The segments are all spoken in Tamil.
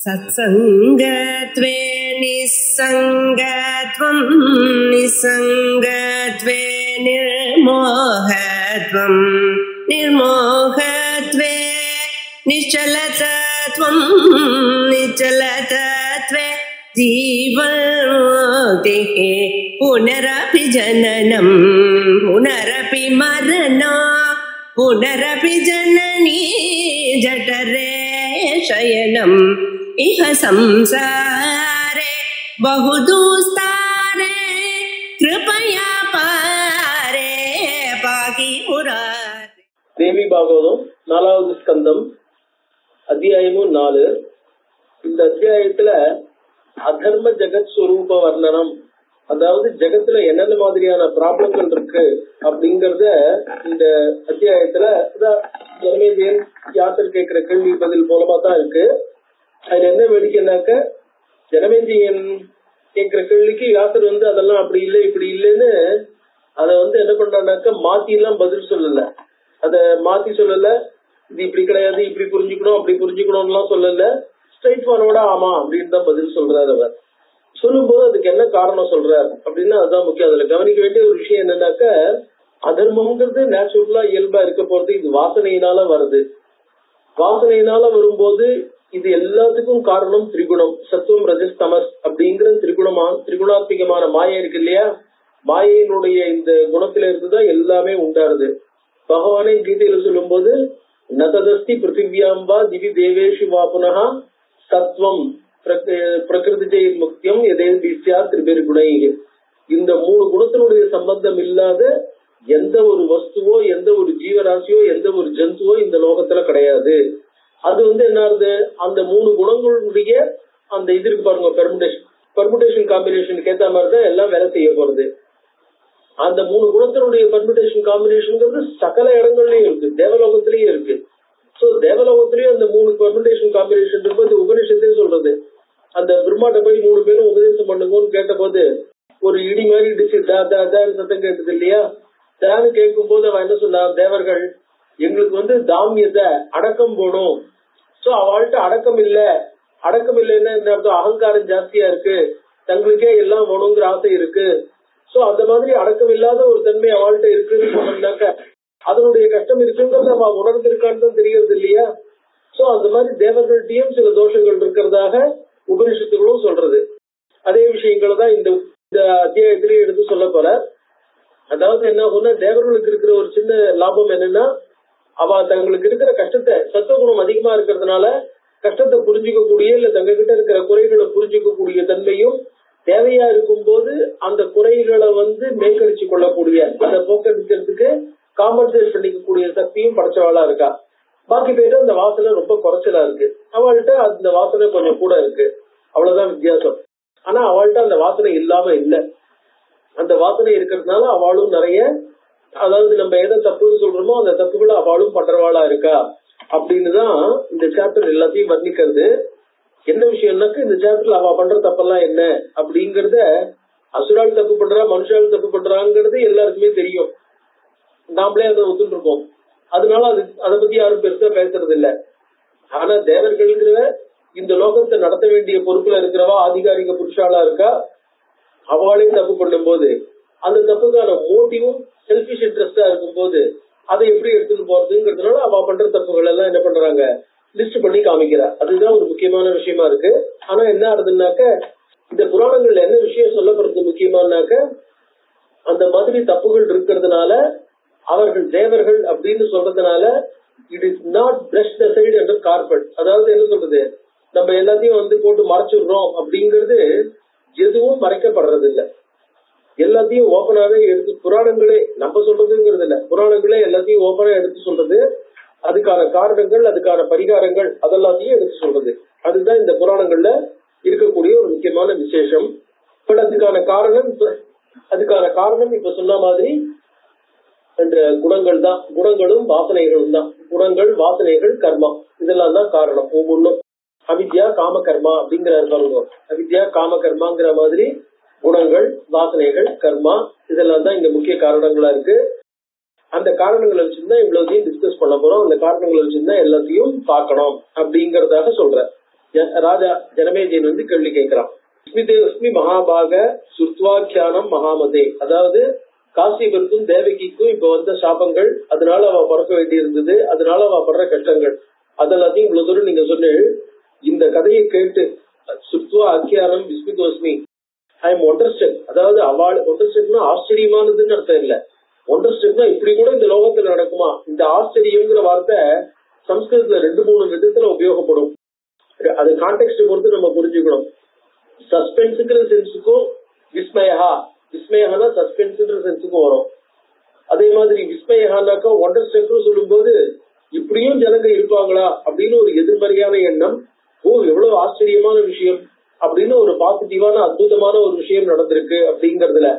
सत्संगत्वे निस्संगत्वं निस्संगत्वे निर्मोहत्वं निर्मोहत्वे निश्चलतत्वं निश्चलतत्वे जीवन्मुक्तिः पुनरपि जननं पुनरपि मरणं पुनरपि जननी जठरे शयनम् इह संसारे बहुदुस्तारे कृपया पारे पाहि मुरारे. தேவி பாகவதம் 4வது ஸ்கந்தம் அத்தியாயமும் 4. இந்த அத்தியாயத்துல அதர்ம ஜெகத் ஸ்வரூப வர்ணனம், அதாவது ஜெகத்துல என்னென்ன மாதிரியான ப்ராப்ளங்கள் இருக்கு அப்படிங்கறத இந்த அத்தியாயத்துல ஜனமேஜயன் யாத்திரை கேட்கிற கேள்வி பதில் மூலமா தான் இருக்கு. அதுல என்ன வேடிக்கைனாக்க, ஜனமேஜயன் கேட்கிற கேள்விக்கு யாத்திரை அதெல்லாம் அப்படி இல்லை இப்படி இல்லைன்னு அத என்ன பண்றானாக்க மாத்தி எல்லாம் பதில் சொல்லல. அத மாத்தி சொல்லல, இது இப்படி கிடையாது, இப்படி புரிஞ்சுக்கணும் அப்படி புரிஞ்சுக்கணும் எல்லாம் சொல்லல, ஸ்ட்ரைட் ஃபார்வர்டா ஆமா அப்படின்னு தான் பதில் சொல்றாரு. அவர் சொல்லும் போது அதுக்கு என்ன காரணம் சொல்றாரு அப்படின்னா அதுதான் முக்கியம். அதுல கவனிக்க வேண்டிய ஒரு விஷயம் என்னன்னாக்க, அதர்மம்ங்கிறது நேச்சுரலா இயல்பா இருக்க போறது, இது வாசனையினால வருது. வாசனையினால வரும்போது இது எல்லாத்துக்கும் காரணம் திரிகுணம், சத்துவம் ரஜஸ் தமஸ் அப்படிங்கிற திரிகுணாத்மிகமான மாயை இருக்கு இல்லையா. மாயையினுடைய இந்த குணத்தில இருந்துதான் எல்லாமே உண்டாருது. பகவானே கீதையில சொல்லும் போது நததஸ்தி பிருத்திவியாம்பா திவி தேவேஷு வா புனஹ சத்வம் பிரகிருதி முக்தியம் எதே பிஸ்யா திரிபெரு குணை. இந்த 3 குணத்தினுடைய சம்பந்தம் இல்லாத எந்த ஒரு வஸ்துவோ எந்த ஒரு ஜீவராசியோ எந்த ஒரு ஜந்துவோ இந்த லோகத்துல கிடையாது. அது என்ன ஆகுது, அந்த 3 குணங்களுடைய அந்த இது இருக்கு பாருங்க, பெர்முடேஷன் காம்பினேஷனுக்கு ஏத்த மாதிரிதான் எல்லாம் வேலை செய்ய போறது. அந்த 3 குணத்தினுடைய பெர்முடேஷன் காம்பினேஷன் சகல இடங்கள்லயும் இருக்கு, தேவலோகத்திலயும் இருக்கு. சோ தேவலோகத்திலயும் அந்த 3 பெர்முடேஷன் காம்பினேஷன் இருக்கும்போது உபநிஷத்தே சொல்றது, அந்த பிரம்மாட்ட போய் 3 பேரும் உபதேசம் பண்ணுங்கன்னு கேட்ட போது ஒரு இடி மாதிரி இடிச்சு சத்தம் கேட்டது இல்லையா. தான்னு கேட்கும் போது அவன் என்ன சொன்னா, தேவர்கள் எங்களுக்கு தாமியத்தை அடக்கம் போடும். சோ அவள்கிட்ட அடக்கம் இல்லைன்னா என்ன அர்த்தம், அகங்காரம் ஜாஸ்தியா இருக்கு, தங்களுக்கே எல்லாம் வேணுங்கிற ஆசை இருக்கு. சோ அந்த மாதிரி அடக்கம் இல்லாத ஒரு தன்மை அவள்கிட்ட இருக்குன்னு சொன்னாக்க அதனுடைய கஷ்டம் இருக்குங்கிறது அவ உணர்ந்திருக்கான்னு தான் தெரியறது இல்லையா. சோ அந்த மாதிரி தேவர்கள்ட்டையும் சில தோஷங்கள் இருக்கிறதாக உபனிஷத்துகளும் சொல்றது. அதே விஷயங்களை தான் இந்த அத்தியாயத்திலேயே எடுத்து சொல்ல போற. அதாவது என்ன ஆகும்னா, தேவர்களுக்கு இருக்கிற ஒரு சின்ன லாபம் என்னன்னா, அவ தங்களுக்கு இருக்கிற கஷ்டத்தை, சத்துவகுணம் அதிகமா இருக்கிறதுனால கஷ்டத்தை புரிஞ்சுக்க கூடிய இல்ல தங்க கிட்ட இருக்கிற குறைகளை புரிஞ்சுக்க கூடிய தன்மையும், தேவையா இருக்கும் போது அந்த குறைகளை மேற்கரிச்சு கொள்ளக்கூடிய, அதை போக்கடிக்கிறதுக்கு காம்பன்சேட் பண்ணிக்கக்கூடிய சக்தியும் படைச்சவாளா இருக்கா. பாக்கி பேரு அந்த வாசனை ரொம்ப குறைச்சலா இருக்கு, அவள்கிட்ட அந்த வாசனை கொஞ்சம் கூட இருக்கு, அவ்வளவுதான் வித்தியாசம். ஆனா அவள்கிட்ட அந்த வாசனை இல்லாம இல்ல. அந்த வாசனை இருக்கிறதுனால அவளும் நிறைய, அதாவது நம்ம எதை தப்புன்னு சொல்றோமோ அந்த தப்புகளை அவளும் பண்றவாளா இருக்கா அப்படின்னுதான் இந்த சாப்டர் எல்லாத்தையும் வர்ணிக்கிறது. என்ன விஷயம்னாக்க, இந்த சாப்டர்ல அவ பண்ற தப்பெல்லாம் என்ன அப்படிங்கறத, அசுரால் தப்பு பண்றா மனுஷால் தப்பு பண்றாங்கிறது எல்லாருக்குமே தெரியும், நாமளே அதை ஒத்துட்டு இருக்கோம். அதனால அதை பத்தி யாரும் பெருசா பேசுறது இல்ல. ஆனா தேவர்கள்ங்கிற இந்த லோகத்தை நடத்த வேண்டிய பொறுப்புல இருக்கிறவா ஆதிகாரிக புருஷாலா இருக்கா, அவளே தப்பு பண்ணும் போது அந்த தப்புக்கான மோட்டிவும் செல்பிஷ் இன்ட்ரெஸ்டா இருக்கும் போது அதை எப்படி எடுத்துட்டு போறதுங்கிறதுனால அவ பண்ற தப்புகள் எல்லாம் என்ன பண்றாங்க, லிஸ்ட் பண்ணி காமிக்கிறா. அதுதான் ஒரு முக்கியமான விஷயமா இருக்கு. ஆனா என்ன ஆகுதுன்னாக்க, இந்த புராணங்கள்ல என்ன விஷயம் சொல்லப்படுறது முக்கியமானாக்க, அந்த மாதிரி தப்புகள் இருக்கிறதுனால அவர்கள் தேவர்கள் அப்படின்னு சொல்றதுனால it is not brushed aside under carpet. அதாவது என்ன சொல்றது, நம்ம எல்லாத்தையும் போட்டு மறைச்சிடுறோம் அப்படிங்கிறது எதுவும் மறைக்கப்படுறது இல்ல. எல்லாத்தையும் ஓபனாவே எடுத்து புராணங்களே, நம்ம சொல்றதுங்கிறது இல்ல, புராணங்களே எல்லாத்தையும் ஓபனா எடுத்து சொல்றது, அதுக்கான காரணங்கள் அதுக்கான பரிகாரங்கள் அதெல்லாத்தையும் எடுத்து சொல்றது. அதுதான் இந்த புராணங்கள்ல இருக்கக்கூடிய ஒரு முக்கியமான விசேஷம். பட் அதுக்கான காரணம் இப்ப சொன்ன மாதிரி அந்த குணங்கள் தான், குணங்களும் வாசனைகளும் தான். குணங்கள் வாசனைகள் கர்மா இதெல்லாம் தான் காரணம். ஒவ்வொன்றும் அவித்யா காம கர்மா அப்படிங்கிறாரு பாருங்க. அவித்யா காம கர்மாங்கிற மாதிரி குணங்கள் வாசனைகள் கர்மா இதெல்லாம் தான் இங்க முக்கிய காரணங்களா இருக்கு. அந்த காரணங்களை வச்சுதான் இவ்வளவுதையும் டிஸ்கஸ் பண்ண போறோம். அந்த காரணங்களை வச்சுதான் எல்லாத்தையும் பார்க்கணும் அப்படிங்கறதாக சொல்ற. ராஜா ஜனமேஜயன் வந்து கேள்வி கேட்கிறான். அஸ்மி மகாபாக சுத்வாக்கியானம் மகாமதே, அதாவது காசியபருக்கும் தேவகிக்கும் இப்ப வந்த சாபங்கள், அதனால அவ பிறக்க வேண்டி இருந்தது, அதனால அவ படுற கஷ்டங்கள் அதெல்லாத்தையும் இவ்வளவு தூரம் நீங்க சொன்ன இந்த கதையை கேட்டு சுத்வா அக்கியானம் விஸ்மிதோஸ்மி ஐ எம் ஒண்டர்ஸ்டட், அதாவது அவள் ஒண்டர்ஸ்டட்னா ஆச்சரியமானதுன்னு அர்த்தம் இல்ல. ஒண்டர்ஸ்டட்னா இப்படி கூட இந்த லோகத்துல நடக்குமா? இந்த ஆச்சரியம்ங்கிற வார்த்தை சம்ஸ்கிருதத்துல 2-3 விதத்துல உபயோகப்படும். அது கான்டெக்ட் பொறுத்து நம்ம புரிஞ்சுக்கணும். சஸ்பென்ஸுங்கிற சென்ஸுக்கும் விஸ்மயா, விஸ்மயஹானா சஸ்பென்ஸ்ன்ற சென்ஸுக்கும் வரும். அதே மாதிரி விஸ்மயஹானாக்கா ஒண்டர்ஸ்டட்னு சொல்லும் போது இப்படியும் ஜனங்க இருப்பாங்களா அப்படின்னு ஒரு எதிர்மறையான எண்ணம், ஓ எவ்வளவு ஆச்சரியமான விஷயம் அப்படின்னு ஒரு பாசிட்டிவான அற்புதமான ஒரு விஷயம் நடந்திருக்கு அப்படிங்கறதுல.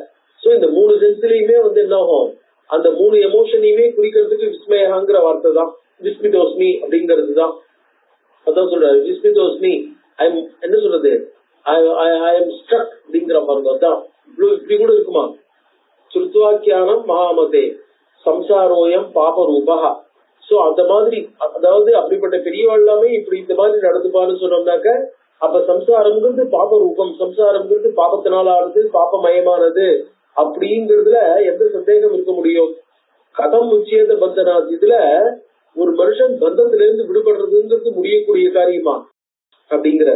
சோ இந்த 3 சென்ஸ்லயுமே வந்து என்ன ஆகும், அந்த 3 எமோஷனையுமே குறிக்கிறதுக்கு விஸ்மயஹாங்கிற வார்த்தை தான், விஸ்மிதோஸ்மி அப்படிங்கிறது தான். அதான் சொல்றாரு விஸ்மிதோஸ்மி, என்ன சொல்றது, ஐ எம் ஸ்ட்ரக் அப்படிங்கிற பாருங்க. அதான் இப்படி கூட இருக்குமா? சுருத்வாக்கியானம் மகாமதே சம்சாரோயம் பாபரூபா. சோ அந்த மாதிரி, அதாவது அப்படிப்பட்ட பெரியவள் எல்லாமே இப்படி இந்த மாதிரி நடந்துப்பான்னு சொன்னோம்னாக்க, அப்ப சம்சாரம்ங்கிறது பாப ரூபம், சம்சாரம்ங்கிறது பாபத்தினால ஆனது, பாப்பமயமானது அப்படிங்கறதுல எந்த சந்தேகம் இருக்க முடியும்? கதம் உச்சேத பந்தனாத், இதுல ஒரு மனுஷன் பந்தத்திலிருந்து விடுபடுறதுங்கிறது முடியக்கூடிய காரியமா அப்படிங்கிற.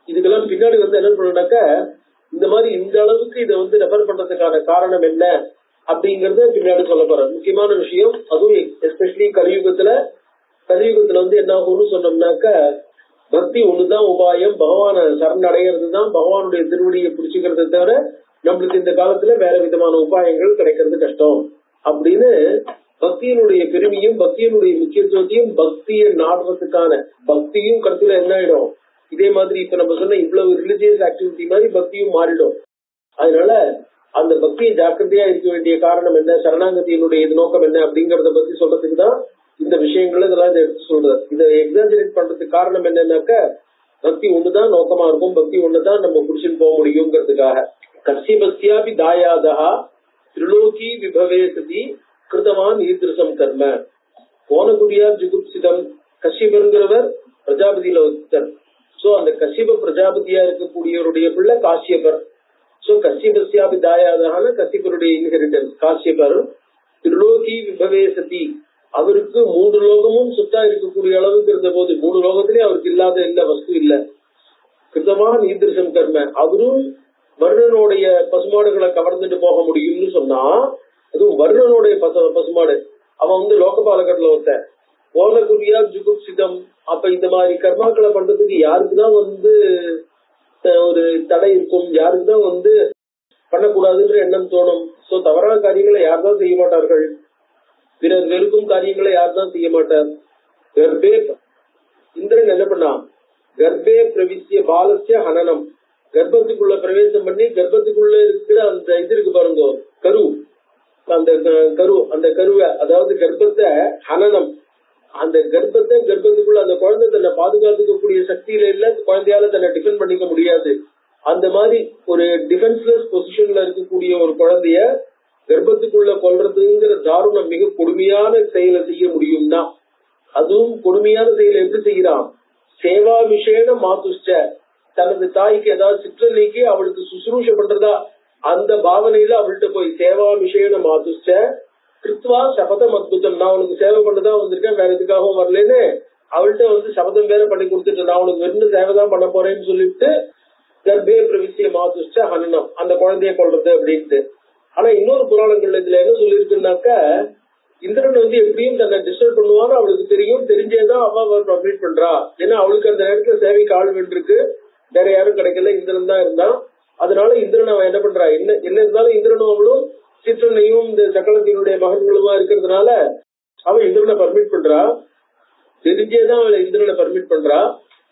இதுக்கெல்லாம் பின்னாடி வந்து என்ன பண்ணாக்க, இந்த மாதிரி இந்த அளவுக்கு இதை வந்து ரெஃபர் பண்றதுக்கான காரணம் என்ன அப்படிங்கறத பின்னாடி சொல்ல போறேன். முக்கியமான விஷயம் அதுவும் எஸ்பெஷலி கலியுகத்துல வந்து என்ன ஆகும்னு சொன்னோம்னாக்க, பக்தி ஒண்ணுதான் உபாயம், பகவான சரணடைகிறதுதான், பகவானுடைய திருவடியை பிடிச்சுக்கிறத தவிர நம்மளுக்கு இந்த காலத்துல வேற விதமான உபாயங்கள் கிடைக்கிறது கஷ்டம் அப்படின்னு பக்தியினுடைய பெருமையும் பக்தியினுடைய முக்கியத்துவத்தையும் பக்தியை நாடுறதுக்கான பக்தியும் கருத்துல என்ன ஆயிடும், இதே மாதிரி இப்ப நம்ம சொன்ன இவ்வளவு ரிலிஜியஸ் ஆக்டிவிட்டி மாதிரி பக்தியும் மாறிடும். அதனால அந்த பக்தியை ஜாக்கிரதையா இருக்க வேண்டிய காரணம் என்ன, சரணாகதியினுடைய இது நோக்கம் என்ன அப்படிங்கறத பத்தி சொல்றதுக்கு தான் இந்த விஷயங்கள் இதெல்லாம் எடுத்து சொல்றது. இதை எக்ஸாஜரேட் பண்றதுக்கு காரணம் என்னன்னாக்க, பக்தி ஒண்ணுதான் நோக்கமா இருக்கும், பக்தி ஒண்ணுதான் நம்ம புடிச்சுன்னு போக முடியுங்கிறதுக்காக. கஸ்யபஸ்யாபி தாயாதா திரிலோகி விபவே சதி கிருதவான் ஈதிருசம் கர்ம. போனகுரியா ஜுகுப்சிதம். கஷ்யபருங்கிறவர் பிரஜாபதியில ஒருத்தர். சோ அந்த கஷ்யப பிரஜாபதியா இருக்கக்கூடியவருடைய பிள்ளை காஷ்யபர். So கஷ்யபஸ்யாபி தாயாதான கஷ்யபருடைய inheritance காஷ்யபர். திரிலோகி விபவே சதி, அவருக்கு 3 லோகமும் சொத்தா இருக்கக்கூடிய அளவுக்கு இருந்த போது 3 லோகத்திலேயே அவருக்கு இல்லாத இல்ல வஸ்து இல்ல. கிருதவான் ஈதிருசம் கர்ம, அவரும் வருணனுடைய பசுமாடுகளை கவர்ந்துட்டு போக முடியும்னு சொன்னா, அதுவும் வருணனுடைய பசுமாடு, அவன் வந்து லோகபாலகத்துல ஒருத்த. போனகுரியா ஜுகுப்சிதம். அப்ப இந்த மாதிரி கர்மாக்களை பண்றதுக்கு யாருக்குதான் வந்து ஒரு தடை இருக்கும், யாருக்குதான் வந்து பண்ணக்கூடாதுன்ற எண்ணம் தோணும். சோ தவறான காரியங்களை யார்தான் செய்ய மாட்டார்கள், பிறர் வெறுக்கும் காரியங்களை யார்தான் செய்ய மாட்டார். கர்ப்பே இந்திரன் என்ன பண்ணா, கர்ப்பே பிரவிசிய பாலசிய ஹனனம், கர்ப்பத்துக்குள்ள பிரவேசம் பண்ணி கர்ப்பத்துக்குள்ள இருக்கிற அந்த இது இருக்கு பாருங்க கரு, அந்த கருவை அதாவது கர்ப்பத்தை ஹனனம், அந்த கர்ப்பத்துக்குள்ள அந்த குழந்தை தன்னை பாதுகாத்துக்கக்கூடிய சக்தியில இல்ல, குழந்தையால தன்னை டிஃபெண்ட் பண்ணிக்க முடியாது. அந்த மாதிரி ஒரு டிஃபென்ஸ்லெஸ் பொசிஷன்ல இருக்கக்கூடிய ஒரு குழந்தைய கர்ப்பத்துக்குள்ள கொல்றதுங்கிற தாருணம் மிக கொடுமையான செயலை செய்ய முடியும்னா, அதுவும் கொடுமையான செயலை எப்படி செய்யறான், சேவா விஷேன மாதுஷ்ட, தனது தாய்க்கு ஏதாவது சிற்றன்னைக்கு அவளுக்கு சுசுரூஷ பண்றதா அந்த பாவனையில அவள்கிட்ட போய் சேவா விஷேன மாதுஷ்ட கிருத்வா சபதம் அத்புதம், நான் உனக்கு சேவை பண்ணதான் வந்திருக்கேன், வேற எதுக்காகவும் வரலன்னு அவள்கிட்ட வந்து சபதம் வேற பண்ணி கொடுத்துட்டு நான் உனக்கு வெறும் சேவைதான் பண்ண போறேன்னு சொல்லிட்டு கர்ப்பே பிரவிசிய மாதுஷ்ட ஹனனம், அந்த குழந்தைய கொள்றது அப்படின்ட்டு. ஆனா இன்னொரு புராணங்கள்ல இதுல என்ன சொல்லிருக்குன்னாக்க, இந்திரன் வந்து எப்படியும் தன்னை டிஸ்டர்ப் பண்ணுவான்னு அவளுக்கு தெரியும், தெரிஞ்சேதான் அவ கம்ப்ளீட் பண்றா. ஏன்னா அவளுக்கு அந்த நேரத்துல சேவைக்கு ஆள் வென்றிருக்கு, வேற யாரும் கிடைக்கல, இந்திரன் தான் இருந்தான். அதனால இந்திரன் அவன் என்ன பண்றா, என்ன இருந்தாலும் இந்திரனும் அவளும் சிற்றனையும் இந்த சக்கரத்தினுடைய மகன்களுமா இருக்கிறதுனால அவன் இந்திரனை பர்மிட் பண்றா. தெரிஞ்சேதான் அவளை இந்திரனை பர்மிட் பண்றா.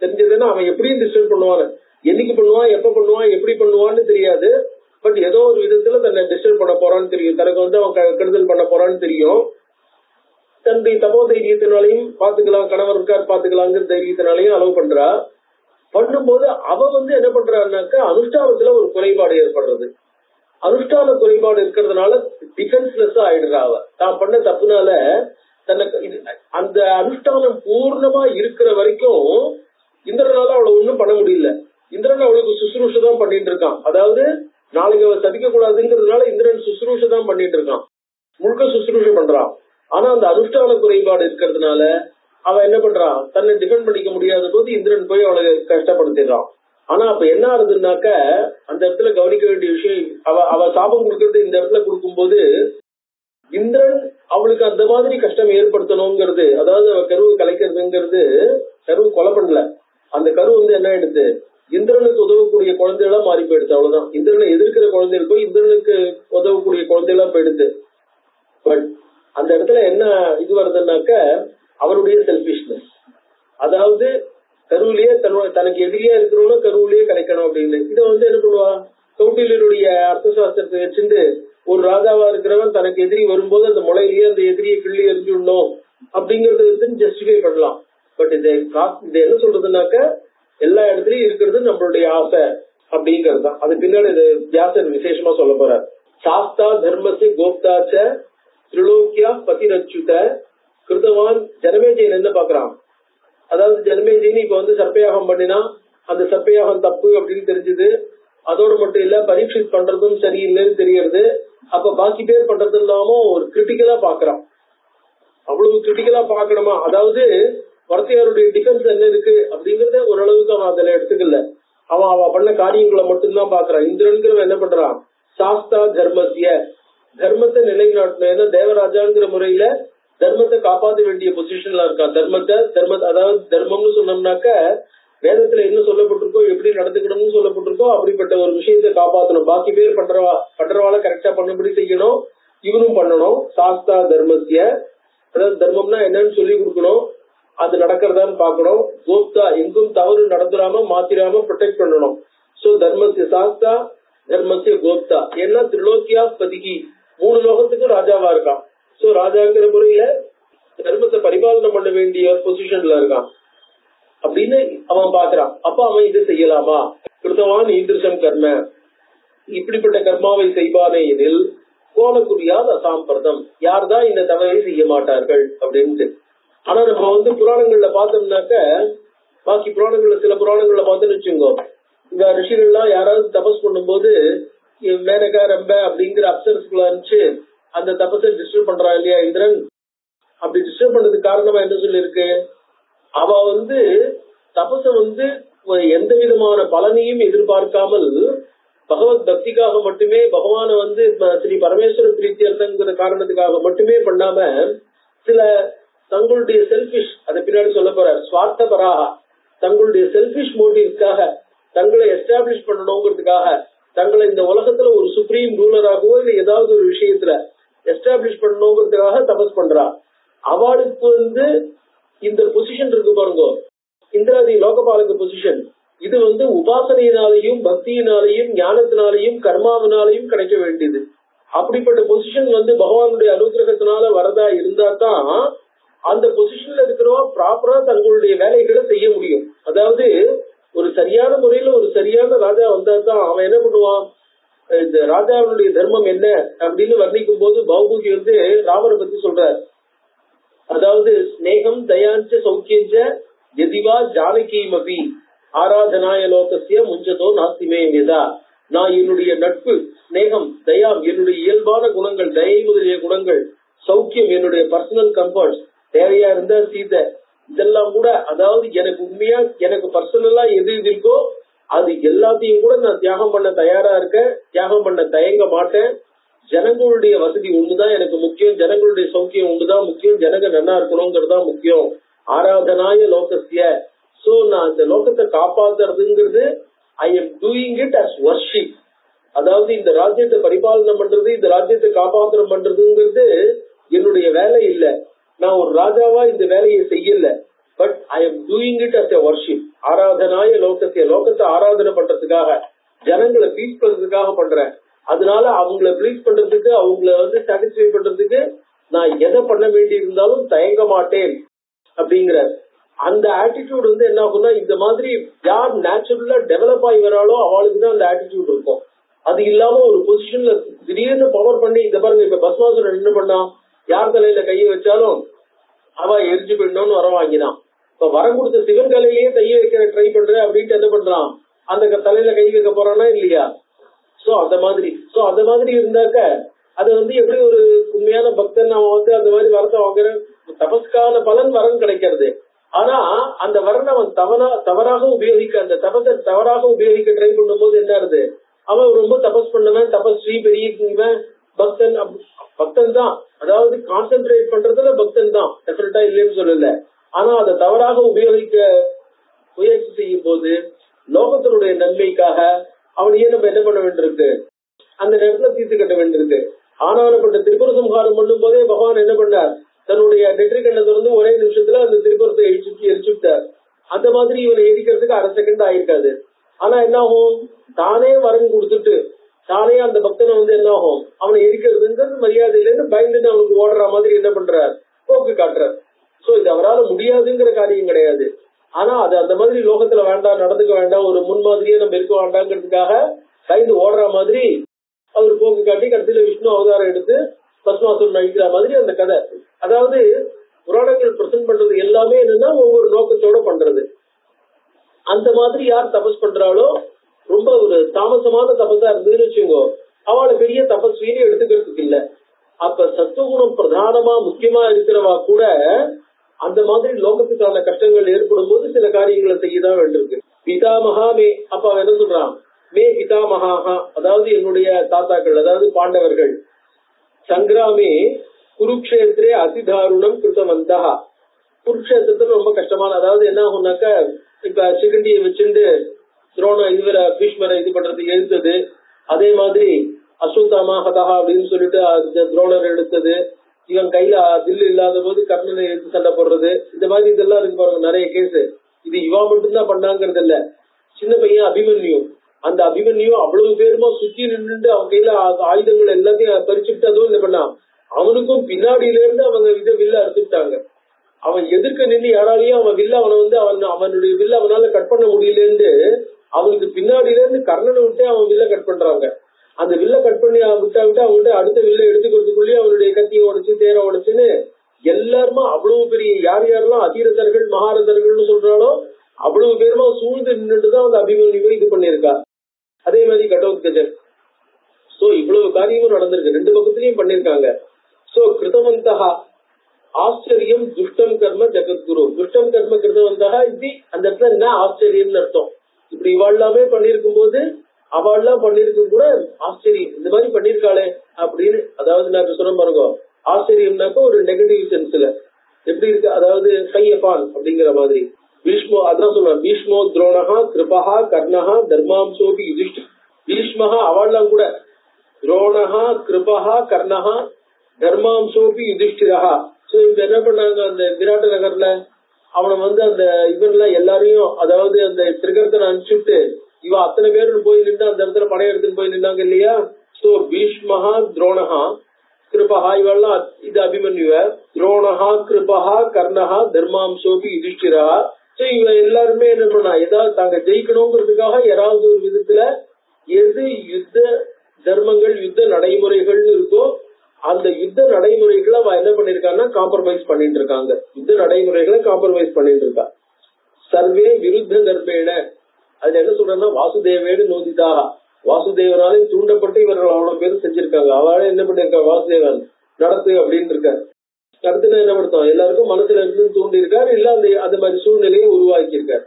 தெரிஞ்சதுன்னா அவன் எப்படியும் டிஸ்டர்ப் பண்ணுவான், என்னைக்கு பண்ணுவான், எப்ப பண்ணுவான், எப்படி பண்ணுவான்னு தெரியாது. பட் ஏதோ ஒரு விதத்துல தன்னை டிஸ்டர்ப் பண்ண போறான்னு தெரியும், தனக்கு வந்து அவன் கெடுதல் பண்ண போறான்னு தெரியும். தன்னுடைய தபோ தைரியத்தினாலையும் பாத்துக்கலாம், கணவர் இருக்கார் பாத்துக்கலாங்கிற தைரியத்தினாலையும் அலோவ் பண்றா. பண்ணும்போது அவ வந்து என்ன பண்றான்னாக்க, அனுஷ்டானத்துல ஒரு குறைபாடு ஏற்படுறது. அனுஷ்டான குறைபாடு இருக்கிறதுனால டிஃபென்ஸ்லெஸ்ஸா ஆயிடுறா. அவ தான் பண்ண தப்புனால தனக்கு அந்த அனுஷ்டானம் பூர்ணமா இருக்கிற வரைக்கும் இந்திரனால அவளை ஒண்ணும் பண்ண முடியல. இந்திரன் அவளுக்கு சுசுரூஷை தான் பண்ணிட்டு இருக்கான். அதாவது நாளைக்கு அவ சதிக்க கூடாதுங்கிறதுனால இந்திரன் சுசுரூஷை தான் பண்ணிட்டு இருக்கான், முழுக்க சுசுரூஷை பண்றான். ஆனா அந்த அனுஷ்டான குறைபாடு இருக்கிறதுனால அவ என்ன பண்றான், தன்னை டிஃபெண்ட் பண்ணிக்க முடியாத போது இந்திரன் போய் அவளை கஷ்டப்படுத்திடுறான். ஆனா அப்ப என்ன ஆகுதுன்னாக்க அந்த இடத்துல கவனிக்க வேண்டிய விஷயம், அவ சாபம் கொடுக்கறது இந்த இடத்துல கொடுக்கும் போது இந்திரன் அவளுக்கு அந்த மாதிரி கஷ்டம் ஏற்படுத்தணுங்கிறது, அதாவது அவ கருவு கலைக்கிறதுங்கிறது, கருவு கொலை பண்ணல, அந்த கரு என்ன ஆயிடுது, இந்திரனுக்கு உதவக்கூடிய குழந்தைகளா மாறி போயிடுது. அவ்வளவுதான். இந்திரனை எதிர்க்கிற குழந்தைகள் போய் இந்திரனுக்கு உதவக்கூடிய குழந்தைகளா போயிடுது. பட் அந்த இடத்துல என்ன இது வருதுன்னாக்க அவருடைய செல்பிஷ்னஸ், அதாவது கருவிலேயே தனக்கு எதிரியா இருக்கிறவங்க கருவிலேயே கிடைக்கணும் அப்படின்னு. இதை என்ன பண்ணுவா, கௌட்டில்யருடைய அர்த்த சாஸ்திரத்தை வச்சுட்டு ஒரு ராஜாவா இருக்கிறவன் தனக்கு எதிரி வரும்போது அந்த முளையிலேயே அந்த எதிரியை கிள்ளி எரிஞ்சுடணும் அப்படிங்கறது ஜஸ்டிஃபை பண்ணலாம். பட் இது என்ன சொல்றதுனாக்க எல்லா இடத்துலயும் இருக்கிறது நம்மளுடைய ஆசை அப்படிங்கிறது தான். அது பின்னாடி இது வியாசர் விசேஷமா சொல்ல போறார். சாஸ்தா தர்மத்தை கோப்தாச்ச திரிலோக்கியா பதிரச்சுத கிருதவான். ஜனமேஜயன் என்ன பாக்குறான், அதாவது ஜனமேஜயன் இப்ப சர்ப்பயாகம் பண்ணினா அந்த சர்ப்பயாகம் தப்பு அப்படின்னு தெரிஞ்சது. அதோடு மட்டும் இல்ல, பரீட்சித் பண்றதும் சரியில்லைன்னு தெரியறது. அப்ப பாக்கி பேர் பண்றது இல்லாம ஒரு கிரிட்டிக்கலா பாக்குறான். அவ்வளவு கிரிட்டிக்கலா பாக்கணுமா, அதாவது வார்த்தையாருடைய டிஃபென்ஸ் என்ன இருக்கு அப்படிங்கறத ஓரளவுக்கு அவன் அதுல எடுத்துக்கல. அவ பண்ண காரியங்களை மட்டும்தான் பாக்குறான். இந்திரன்கிறவன் என்ன பண்றான், சாஸ்தா தர்மத்திய, தர்மத்தை நிலைநாட்டணும். ஏன்னா தேவராஜாங்கிற முறையில தர்மத்தை காப்பாற்ற வேண்டிய பொசிஷன்ல இருக்கான். அதாவது தர்மம்னு சொன்னோம்னாக்க வேதத்துல என்ன சொல்லப்பட்டிருக்கோ, எப்படி நடந்துக்கணும்னு சொல்லப்பட்டிருக்கோ அப்படிப்பட்ட ஒரு விஷயத்தை காப்பாற்றணும். பாக்கி பேர் பண்றவாள கரெக்டா பண்ணபடி செய்யணும், இவனும் பண்ணணும். சாஸ்தா தர்மத்திய, அதாவது தர்மம்னா என்னன்னு சொல்லி கொடுக்கணும், அது நடக்கிறதான்னு பாக்கணும். கோப்தா, எங்கும் தவறு நடந்துடாம மாத்திராம ப்ரொடெக்ட் பண்ணணும். சோ தர்மத்திய சாஸ்தா, தர்மத்திய கோப்தா. ஏன்னா திரிலோக்கியா பதிகி, 3 லோகத்துக்கும் ராஜாவா இருக்கான். சோ ராஜாங்கிற முறையில தர்மத்தை பரிபாலனம் பண்ண வேண்டிய பொசிஷன்ல இருக்கான் அப்படின்னு அவன் பாக்குறான். அப்ப அவன் இதை செய்யலாமா, கிருத்தவான் ஈதிருஷம் கர்ம, இப்படிப்பட்ட கர்மாவை செய்வானே எனில் கோலக்குரியாத அசாம்பிரதம், யார்தான் இந்த தவறை செய்ய மாட்டார்கள் அப்படின்ட்டு. ஆனா நம்ம புராணங்கள்ல பார்த்தோம்னாக்க, பாக்கி புராணங்கள்ல சில புராணங்கள்ல பார்த்தோன்னு வச்சுக்கோ, இந்த ரிஷிகள்லாம் யாராவது தபஸ் பண்ணும்போது மேனகா ரம்ப அப்படிங்கிற அப்சரஸ்களை அனுப்பிச்சு அந்த தபஸை டிஸ்டர்ப் பண்றான் இல்லையா இந்திரன். அப்படி டிஸ்டர்ப் பண்ணதுக்கு காரணமா என்ன சொல்லிருக்கு, அவ தபஸ எந்த விதமான பலனையும் எதிர்பார்க்காமல் பகவத் பக்திக்காக மட்டுமே, பகவான ஸ்ரீ பரமேஸ்வர பிரீத்தியர்த்தங்கிற காரணத்துக்காக மட்டுமே பண்ணாம, சில தங்களுடைய செல்பிஷ், அதை பின்னாடி சொல்ல போற சுவார்த்த பராக, தங்களுடைய செல்பிஷ் மோட்டிவ்ஸ்க்காக, தங்களை எஸ்டாப்ளிஷ் பண்ணணுங்கிறதுக்காக, தங்களை இந்த உலகத்துல ஒரு சுப்ரீம் ரூலராகவோ இல்ல ஏதாவது ஒரு விஷயத்துல எஸ்டாப்ளிஷ் பண்ணணுங்கிறதுக்காக தபஸ் பண்றா. அவளுக்கு இந்த பொசிஷன் இருக்கு பாருங்க, இந்திராதி லோகபாலக பொசிஷன். இது உபாசனையினாலையும் பக்தியினாலையும் ஞானத்தினாலையும் கர்மாவினாலையும் கிடைக்க வேண்டியது. அப்படிப்பட்ட பொசிஷன் பகவானுடைய அனுகிரகத்தினால வரதா இருந்தா தான் அந்த பொசிஷன்ல இருக்கிறவா ப்ராப்பரா தங்களுடைய வேலைகளை செய்ய முடியும். அதாவது ஒரு சரியான முறையில ஒரு சரியான ராஜா வந்தா தான் அவன் என்ன பண்ணுவான், இந்த ராஜாவுடைய தர்மம் என்ன அப்படின்னு வர்ணிக்கும் போது பௌபூகி ராமரை பத்தி சொல்றார். அதாவது ஸ்நேகம் தயாஞ்ச சௌக்கியஞ்ச எதிவா ஜானகிமபி ஆராதனாய லோகசிய முஞ்சதோ நாஸ்திமே வேதா. நான் என்னுடைய நட்பு, ஸ்நேகம், தயாம் என்னுடைய இயல்பான குணங்கள், தயை முதலிய குணங்கள், சௌக்கியம் என்னுடைய பர்சனல் கம்ஃபர்ட், தேவையா இருந்தா சீதை, இதெல்லாம் கூட, அதாவது எனக்கு உண்மையா எனக்கு பர்சனலா எது இருக்கோ அது எல்லாத்தையும் கூட நான் தியாகம் பண்ண தயாரா இருக்கேன், தியாகம் பண்ண தயங்க மாட்டேன். ஜனங்களுடைய வசதி ஒண்ணுதான் எனக்கு முக்கியம், ஜனங்களுடைய சௌக்கியம் ஒண்ணுதான் முக்கியம், ஜனங்க நல்லா இருக்கணுங்கிறதா முக்கியம். ஆராதனாய லோகசிய, சோ நான் இந்த லோகத்தை காப்பாத்துறதுங்கிறது I am doing it as worship. அதாவது இந்த ராஜ்யத்தை பரிபாலனம் பண்றது, இந்த ராஜ்யத்தை காப்பாத்திரம் பண்றதுங்கிறது என்னுடைய வேலை இல்ல, நான் ஒரு ராஜாவா இந்த வேலையை செய்யல, but I am doing it as a worship. ஆராதனாய லோகசிய, லோகத்தை ஆராதனை பண்றதுக்காக, ஜனங்களை ப்ளீஸ் பண்றதுக்காக பண்றேன். அதனால அவங்கள ப்ளீஸ் பண்றதுக்கு, அவங்கள சாட்டிஸ்ஃபை பண்றதுக்கு நான் எதை பண்ண வேண்டி இருந்தாலும் தயங்க மாட்டேன் அப்படிங்கிற அந்த ஆட்டிடியூட் என்ன ஆகும்னா, இந்த மாதிரி யார் நேச்சுரலா டெவலப் ஆகி வராளோ அவளுக்கு தான் அந்த ஆட்டிடியூட் இருக்கும். அது இல்லாம ஒரு பொசிஷன்ல திடீர்னு பவர் பண்ணி, இத பாருங்க இப்ப பஸ்மாசுரன் என்ன பண்ணா, யார் தலையில கையை வச்சாலும் அவ எரிஞ்சு போயிடணும்னு வர வாங்கினான். இப்ப வரம் கொடுத்த சிவன் தலையிலேயே கையை வைக்கிற ட்ரை பண்ற அப்படின்ட்டு என்ன பண்றான், அந்த தலையில கை வைக்க போறானா இல்லையா? சோ அந்த மாதிரி இருந்தாக்க அது எப்படி ஒரு உண்மையான பக்தன் அவன் அந்த மாதிரி வரத்தை வாங்குற தபஸ்கான பலன் வரன் கிடைக்கிறது. ஆனா அந்த வரன் அவன் தவறாக உபயோகிக்க, அந்த தபஸை தவறாக உபயோகிக்க ட்ரை பண்ணும் போது என்ன ஆகுது, அவன் ரொம்ப தபஸ் பண்ணவன், தபஸ்ரீ பெரிய பக்தன் தான், அதாவது கான்சென்ட்ரேட் பண்றதுல பக்தன் தான், டெஃபினட்டா இல்லைன்னு சொல்லல. ஆனா அதை தவறாக உபயோகிக்க முயற்சி செய்யும் போது லோகத்தினுடைய நன்மைக்காக அவனையே நம்ம என்ன பண்ண வேண்டியிருக்கு, அந்த நேரத்துல தீர்த்து கட்ட வேண்டியிருக்கு. ஆனானப்பட்ட திரிபுர சம்ஹாரம் பண்ணும் போதே பகவான் என்ன பண்ணார், தன்னுடைய நெற்றிக்கண்ணை திறந்து ஒரே நிமிஷத்துல அந்த திரிபுரத்தை எரிச்சுட்டார். அந்த மாதிரி இவனை எரிக்கிறதுக்கு அரை செகண்ட் ஆயிருக்காது. ஆனா என்ன ஆகும், தானே வரம் கொடுத்துட்டு தானே அந்த பக்தனை என்ன ஆகும், அவனை எரிக்கிறதுங்கிறது மரியாதையிலேருந்து பயந்துட்டு அவனுக்கு ஓடுற மாதிரி என்ன பண்றார், போக்கு காட்டுறார். சோ இது அவரால் முடியாதுங்கிற காரியம் கிடையாது. ஆனா அது அந்த மாதிரி லோகத்துல வேண்டாம், நடந்துக்க வேண்டாம், ஒரு முன்மாதிரியே நம்ம இருக்க வேண்டாங்கிறதுக்காக பயந்து ஓடுற மாதிரி அவர் போக்கு காட்டி கடைசியில விஷ்ணு அவதாரம் எடுத்து பஸ்மாசுரன் அழிக்கிற மாதிரி அந்த கதை. அதாவது புராணங்கள் பிரசன்ட் பண்றது எல்லாமே என்னன்னா ஒவ்வொரு நோக்கத்தோட பண்றது. அந்த மாதிரி யார் தபஸ் பண்றாளோ, ரொம்ப ஒரு தாமசமான தபஸா இருந்ததுன்னு வச்சுக்கோ, அவளை பெரிய தபஸ்வின்னு எடுத்துக்கிறதுக்கு இல்ல. அப்ப சத்துவகுணம் பிரதானமா முக்கியமா இருக்கிறவா கூட அந்த மாதிரி லோகத்துக்கான கஷ்டங்கள் ஏற்படும் போது சில காரியங்களை செய்யதான் வேண்டியிருக்கு. பிதாமகா மே, அப்ப அவன் என்ன சொல்றான், மே பிதாமகா, அதாவது என்னுடைய தாத்தாக்கள், அதாவது பாண்டவர்கள், சங்கிராமே குருக்ஷேத்திரே அதிதாருணம் கிருத்தவந்தா, குருக்ஷேத்திரத்துல ரொம்ப கஷ்டமான, அதாவது என்ன ஆகும்னாக்க இப்ப சிகண்டியை வச்சுட்டு துரோணம் இதுவரை பீஷ்மரை இது பண்றது எழுத்தது, அதே மாதிரி அஸ்வத்தாமா ஹதா அப்படின்னு சொல்லிட்டு துரோணர் எடுத்தது, இவன் கையில தில்லு இல்லாத போது கர்ணனை எடுத்து சண்டை போடுறது, இந்த மாதிரி இதெல்லாம் இருக்கு பாருங்க நிறைய கேஸ். இது இவா மட்டும்தான் பண்ணாங்கிறது இல்ல. சின்ன பையன் அபிமன்யு, அந்த அபிமன்யு அவ்வளவு பேருமா சுத்தி நின்று அவன் கையில ஆயுதங்கள் எல்லாத்தையும் பறிச்சுட்டு அதுவும் என்ன பண்ணான், அவனுக்கும் பின்னாடியில இருந்து அவங்க வில்ல அறுத்துட்டாங்க. அவன் எதிர்க்க நின்று யாராலையும் அவன் வில்ல அவனுடைய வில்ல அவனால கட் பண்ண முடியலன்னு அவனுக்கு பின்னாடியில இருந்து கர்ணனை விட்டு அவன் வில்ல கட் பண்றாங்க. அந்த வில்ல கட் பண்ணி விட்டு அவங்ககிட்ட அடுத்த வில்ல எடுத்துக்கிறதுக்குள்ளேயே அவனுடைய கத்தியை உடைச்சு தேர உடைச்சுன்னு எல்லாருமா அவ்வளவு பெரிய யாரெல்லாம் அதீரதர்கள் மகாரதர்கள்னு சொல்றாலோ அவ்வளவு பேருமா சூழ்ந்து நின்றுதான் அந்த அபிமன்யுவை இது பண்ணிருக்கா. அதே மாதிரி கடோத்கஜன். சோ இவ்வளவு காரியமும் நடந்திருக்கு, ரெண்டு பக்கத்திலயும் பண்ணிருக்காங்க. சோ கிருதவந்தகா ஆச்சரியம் துஷ்டம் கர்ம ஜெகத்குரு, துஷ்டம் கர்ம கிருதவந்தகா, இது அந்த இடத்துல என்ன ஆச்சரியம்னு அர்த்தம். இப்படி இவாழ்லாமே பண்ணிருக்கும் போது அவள்லாம் பண்ணிருக்க கூட ஆச்சரியம், இந்த மாதிரி பண்ணிருக்காளே அப்படின்னு. அதாவது நான் சொல்ல பாருங்க, ஆச்சரியம்னாக்க ஒரு நெகட்டிவ் சென்ஸ்ல எப்படி இருக்கு, அதாவது கையப்பான் அப்படிங்கிற மாதிரி. பீஷ்மோ அதான் சொல்றேன், பீஷ்மோ துரோணகா கிருபகா கர்ணகா தர்மாம்சோபி யுதிஷ்டிர, பீஷ்மகா அவள்லாம் கூட, துரோணகா கிருபகா கர்ணகா தர்மாம்சோபி யுதிஷ்டிரா. சோ இப்ப என்ன பண்ணாங்க, அந்த விராட்ட நகர்ல அவனை அந்த இவன்லாம் எல்லாரையும், அதாவது அந்த திரிகர்த்தனை அனுப்பிச்சுட்டு இவ அத்தனை பேரு போய் நின்று அந்த இடத்துல படையெடுத்துன்னு போய் நின்னாங்க இல்லையா. சோ பீஷ்மஹா துரோணஹா கிருபஹா இவெல்லாம் இது அபிமன்யுவ, துரோணஹா கிருபஹா கர்ணஹா தர்மாம்சோபி யுதிஷ்டிரா. சோ இவ எல்லாருமே என்ன பண்ணா, ஏதாவது தாங்க ஜெயிக்கணுங்கிறதுக்காக யாராவது ஒரு விதத்துல எது யுத்த தர்மங்கள் யுத்த நடைமுறைகள்னு இருக்கோ அந்த யுத்த நடைமுறைகளை அவ என்ன பண்ணிருக்காங்கன்னா காம்ப்ரமைஸ் பண்ணிட்டு இருக்காங்க, யுத்த நடைமுறைகளை காம்ப்ரமைஸ் பண்ணிட்டு இருக்கா. சர்வே விருத்த தர்மேன, அதுல என்ன சொல்றேன்னா வாசுதேவேடு நோதிதாக, வாசுதேவனாலே தூண்டப்பட்டு இவர்கள் அவ்வளவு பேரும் செஞ்சிருக்காங்க. அவளே என்ன பண்ணிருக்காங்க, வாசுதேவன் நடத்து அப்படின்னு இருக்காரு. அடுத்து என்ன படுத்தோம், எல்லாருக்கும் மனசுல இருந்து தூண்டி இருக்காரு, இல்ல அந்த மாதிரி சூழ்நிலையை உருவாக்கி இருக்காரு.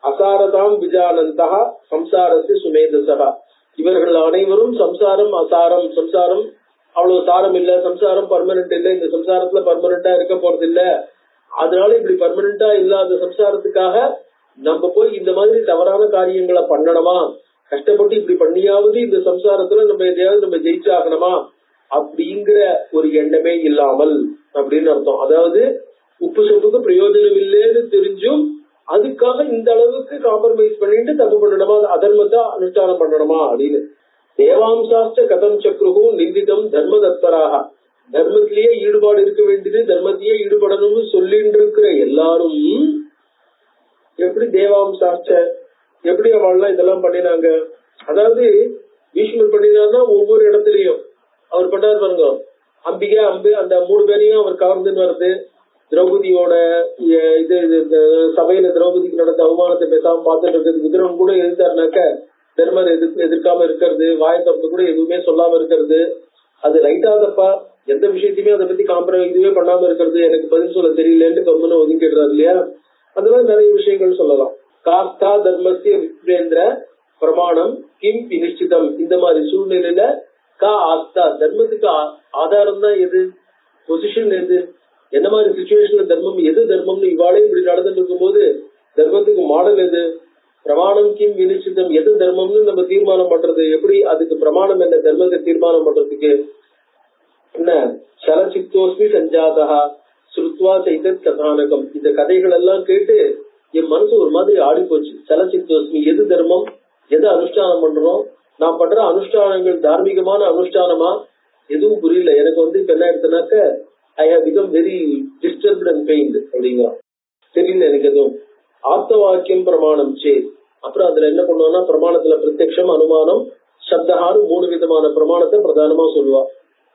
அசாரதாம் விஜானந்தா சம்சாரத்து சுமேதசகா, இவர்கள் அனைவரும் சம்சாரம் அசாரம், சம்சாரம் அவ்வளவு சாரம் இல்ல, சம்சாரம் பர்மனன்ட் இல்ல, இந்த சம்சாரத்துல பர்மனண்டா இருக்க போறது இல்ல, அதனால இப்படி பர்மனண்டா இல்லாத சம்சாரத்துக்காக நம்ம போய் இந்த மாதிரி தவறான காரியங்களை பண்ணணுமா, கஷ்டப்பட்டு இப்படி பண்ணியாவது இந்த சம்சாரத்துல நம்ம எதையாவது நம்ம ஜெயிச்சாகணுமா அப்படிங்கிற ஒரு எண்ணமே இல்லாமல் அப்படின்னு அர்த்தம். அதாவது உப்பு சொப்புக்கு பிரயோஜனம் இல்லைன்னு தெரிஞ்சும் அதுக்காக இந்த அளவுக்கு காம்ப்ரமைஸ் பண்ணிட்டு தப்பு பண்ணணுமா, அதர்மத்தை அனுஷ்டானம் பண்ணணுமா அப்படின்னு. தேவாம்சாஸ்ட கதம் சக்ருகு நிந்திதம் தர்ம தத்பராக, தர்மத்திலேயே ஈடுபாடு இருக்க வேண்டியது, தர்மத்திலேயே ஈடுபடணும்னு சொல்லிட்டு இருக்கிற எல்லாரும் எப்படி தேவாம்சாஸ்ட எப்படி அவள்லாம் இதெல்லாம் பண்ணினாங்க. அதாவது பீஷ்மர் பண்ணினார்னா ஒவ்வொரு இடத்துலயும் அவர் பண்ணாரு பாருங்க, அம்பிகை அம்பு அந்த 3 பேரையும் அவர் கவர்ந்துன்னு வருது, திரௌபதியோட சபையில திரௌபதிக்கு நடந்த அவமானத்தை பேசாம பார்த்துட்டு இருக்கிறது, விதுரன் கூட எதிர்த்தாருனாக்க தர்மர் எதிர்க்காம இருக்கிறது, வாய தப்பு கூட எதுவுமே சொல்லாம இருக்கிறது, அது ரைட்டா தப்பா எந்த விஷயத்தையுமே அதை பத்தி இதுவே பண்ணாம இருக்கிறது, எனக்கு பதில் சொல்ல தெரியலன்னு கம்முன்னு ஒதுங்கிடுறாரு இல்லையா. அந்த மாதிரி நிறைய விஷயங்கள் சொல்லலாம். காஸ்தா தர்மஸ்ய விப்ரேந்திர பிரமாணம் கிம் விநிச்சிதம். இந்த மாதிரி சூழ்நிலையில கா ஆஸ்தா தர்மத்துக்கு ஆதாரம் தான் எது, பொசிஷன் எது, என்ன மாதிரி சிச்சுவேஷன்ல தர்மம் எது தர்மம்னு இவாளே இப்படி நடந்துட்டு இருக்கும் போது தர்மத்துக்கு மாடல் எது, பிரமாணம் கிம் விநிச்சிதம் எது தர்மம்னு நம்ம தீர்மானம் பண்றது எப்படி, அதுக்கு பிரமாணம் என்ன தர்மத்தை தீர்மானம் பண்றதுக்கு என்ன. சலச்சித்தோஸ்மி சஞ்சாதா ஸ்ருத்வா சைதத் கதானகம். இந்த கதைகள் எல்லாம் கேட்டு என் மனசு ஒரு மாதிரி ஆடி போச்சு. சலச்சித்தோஸ்மி எது தர்மம், எது அனுஷ்டானம் பண்றோம், நான் பண்ற அனுஷ்டானங்கள் தார்மீகமான அனுஷ்டானமா எதுவும் புரியல எனக்கு. இப்ப என்ன எடுத்தனாக்க I have become very disturbed and pained அப்படிங்கிறான். தெரியல எனக்கு எதுவும். ஆப்த வாக்கியம் பிரமாணம் சே. அப்புறம் அதுல என்ன பண்ணுவோம்னா பிரமாணத்துல பிரத்யக்ஷம் அனுமானம் சப்தஹான்னு 3 விதமான பிரமாணத்தை பிரதானமா சொல்லுவா.